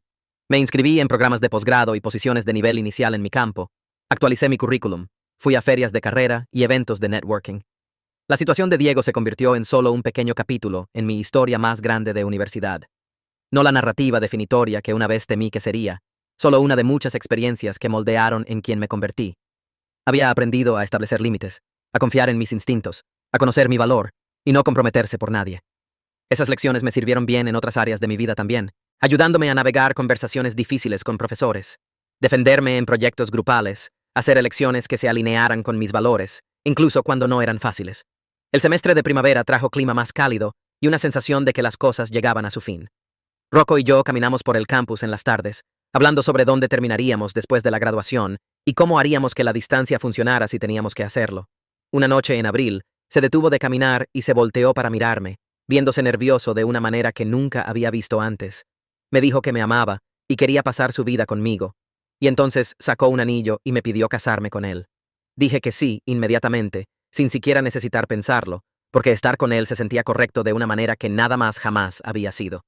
Me inscribí en programas de posgrado y posiciones de nivel inicial en mi campo. Actualicé mi currículum. Fui a ferias de carrera y eventos de networking. La situación de Diego se convirtió en solo un pequeño capítulo en mi historia más grande de universidad. No la narrativa definitoria que una vez temí que sería, solo una de muchas experiencias que moldearon en quien me convertí. Había aprendido a establecer límites, a confiar en mis instintos, a conocer mi valor y no comprometerse por nadie. Esas lecciones me sirvieron bien en otras áreas de mi vida también, ayudándome a navegar conversaciones difíciles con profesores, defenderme en proyectos grupales, hacer elecciones que se alinearan con mis valores, incluso cuando no eran fáciles. El semestre de primavera trajo clima más cálido y una sensación de que las cosas llegaban a su fin. Rocco y yo caminamos por el campus en las tardes, hablando sobre dónde terminaríamos después de la graduación y cómo haríamos que la distancia funcionara si teníamos que hacerlo. Una noche en abril, se detuvo de caminar y se volteó para mirarme, viéndose nervioso de una manera que nunca había visto antes. Me dijo que me amaba y quería pasar su vida conmigo, y entonces sacó un anillo y me pidió casarme con él. Dije que sí, inmediatamente, sin siquiera necesitar pensarlo, porque estar con él se sentía correcto de una manera que nada más jamás había sido.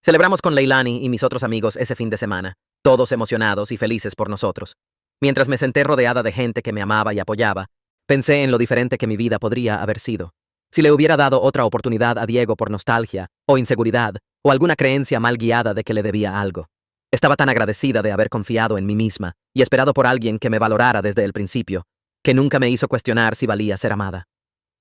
Celebramos con Leilani y mis otros amigos ese fin de semana, todos emocionados y felices por nosotros. Mientras me senté rodeada de gente que me amaba y apoyaba, pensé en lo diferente que mi vida podría haber sido. Si le hubiera dado otra oportunidad a Diego por nostalgia, o inseguridad, o alguna creencia mal guiada de que le debía algo. Estaba tan agradecida de haber confiado en mí misma y esperado por alguien que me valorara desde el principio, que nunca me hizo cuestionar si valía ser amada.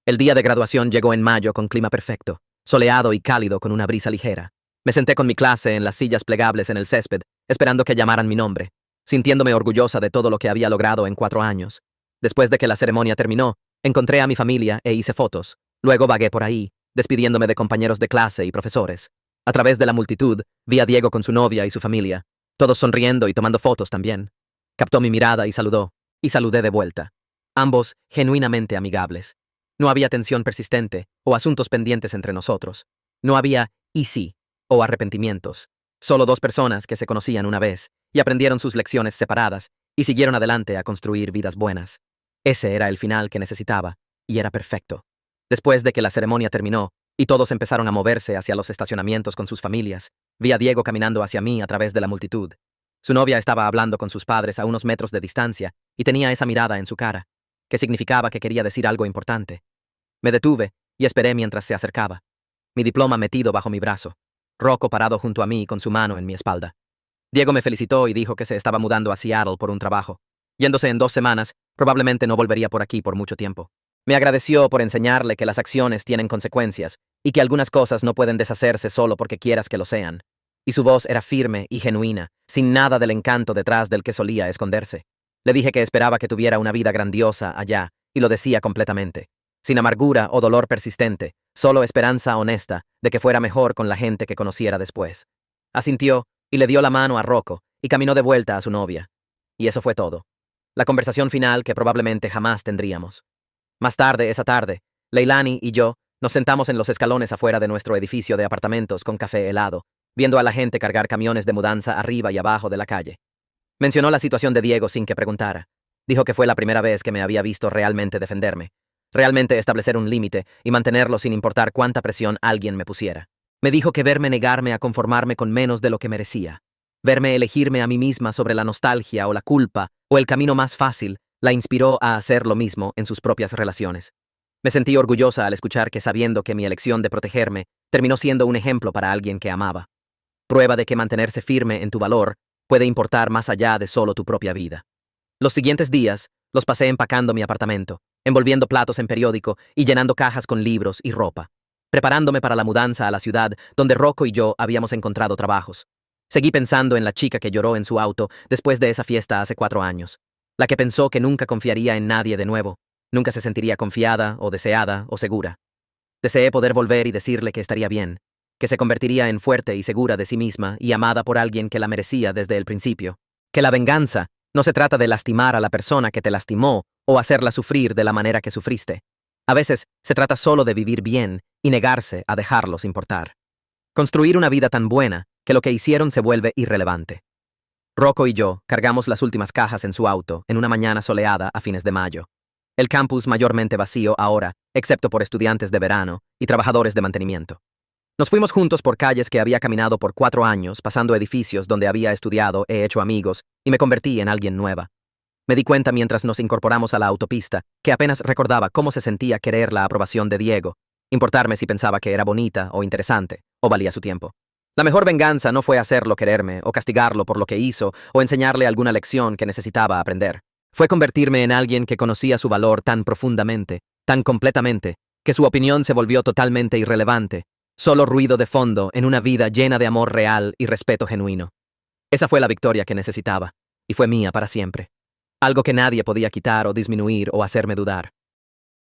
El día de graduación llegó en mayo con clima perfecto, soleado y cálido con una brisa ligera. Me senté con mi clase en las sillas plegables en el césped, esperando que llamaran mi nombre, sintiéndome orgullosa de todo lo que había logrado en 4 años. Después de que la ceremonia terminó, encontré a mi familia e hice fotos. Luego vagué por ahí, despidiéndome de compañeros de clase y profesores. A través de la multitud, vi a Diego con su novia y su familia, todos sonriendo y tomando fotos también. Captó mi mirada y saludó, y saludé de vuelta. Ambos genuinamente amigables. No había tensión persistente o asuntos pendientes entre nosotros. No había y sí o arrepentimientos. Solo 2 personas que se conocían una vez y aprendieron sus lecciones separadas y siguieron adelante a construir vidas buenas. Ese era el final que necesitaba, y era perfecto. Después de que la ceremonia terminó y todos empezaron a moverse hacia los estacionamientos con sus familias, vi a Diego caminando hacia mí a través de la multitud. Su novia estaba hablando con sus padres a unos metros de distancia y tenía esa mirada en su cara, que significaba que quería decir algo importante. Me detuve y esperé mientras se acercaba, mi diploma metido bajo mi brazo, Rocco parado junto a mí con su mano en mi espalda. Diego me felicitó y dijo que se estaba mudando a Seattle por un trabajo. Yéndose en 2 semanas, probablemente no volvería por aquí por mucho tiempo. Me agradeció por enseñarle que las acciones tienen consecuencias y que algunas cosas no pueden deshacerse solo porque quieras que lo sean. Y su voz era firme y genuina, sin nada del encanto detrás del que solía esconderse. Le dije que esperaba que tuviera una vida grandiosa allá, y lo decía completamente. Sin amargura o dolor persistente, solo esperanza honesta de que fuera mejor con la gente que conociera después. Asintió y le dio la mano a Rocco y caminó de vuelta a su novia. Y eso fue todo. La conversación final que probablemente jamás tendríamos. Más tarde, esa tarde, Leilani y yo nos sentamos en los escalones afuera de nuestro edificio de apartamentos con café helado, viendo a la gente cargar camiones de mudanza arriba y abajo de la calle. Mencionó la situación de Diego sin que preguntara. Dijo que fue la primera vez que me había visto realmente defenderme, realmente establecer un límite y mantenerlo sin importar cuánta presión alguien me pusiera. Me dijo que verme negarme a conformarme con menos de lo que merecía, verme elegirme a mí misma sobre la nostalgia o la culpa o el camino más fácil, la inspiró a hacer lo mismo en sus propias relaciones. Me sentí orgullosa al escuchar que sabiendo que mi elección de protegerme terminó siendo un ejemplo para alguien que amaba. Prueba de que mantenerse firme en tu valor puede importar más allá de solo tu propia vida. Los siguientes días los pasé empacando mi apartamento, envolviendo platos en periódico y llenando cajas con libros y ropa, preparándome para la mudanza a la ciudad donde Rocco y yo habíamos encontrado trabajos. Seguí pensando en la chica que lloró en su auto después de esa fiesta hace 4 años, la que pensó que nunca confiaría en nadie de nuevo, nunca se sentiría confiada o deseada o segura. Deseé poder volver y decirle que estaría bien, que se convertiría en fuerte y segura de sí misma y amada por alguien que la merecía desde el principio, que la venganza no se trata de lastimar a la persona que te lastimó o hacerla sufrir de la manera que sufriste. A veces se trata solo de vivir bien y negarse a dejarlos importar. Construir una vida tan buena que lo que hicieron se vuelve irrelevante. Rocco y yo cargamos las últimas cajas en su auto en una mañana soleada a fines de mayo. El campus mayormente vacío ahora, excepto por estudiantes de verano y trabajadores de mantenimiento. Nos fuimos juntos por calles que había caminado por 4 años, pasando edificios donde había estudiado, he hecho amigos y me convertí en alguien nueva. Me di cuenta mientras nos incorporamos a la autopista que apenas recordaba cómo se sentía querer la aprobación de Diego, importarme si pensaba que era bonita o interesante, o valía su tiempo. La mejor venganza no fue hacerlo quererme, o castigarlo por lo que hizo, o enseñarle alguna lección que necesitaba aprender. Fue convertirme en alguien que conocía su valor tan profundamente, tan completamente, que su opinión se volvió totalmente irrelevante, solo ruido de fondo en una vida llena de amor real y respeto genuino. Esa fue la victoria que necesitaba, y fue mía para siempre. Algo que nadie podía quitar o disminuir o hacerme dudar.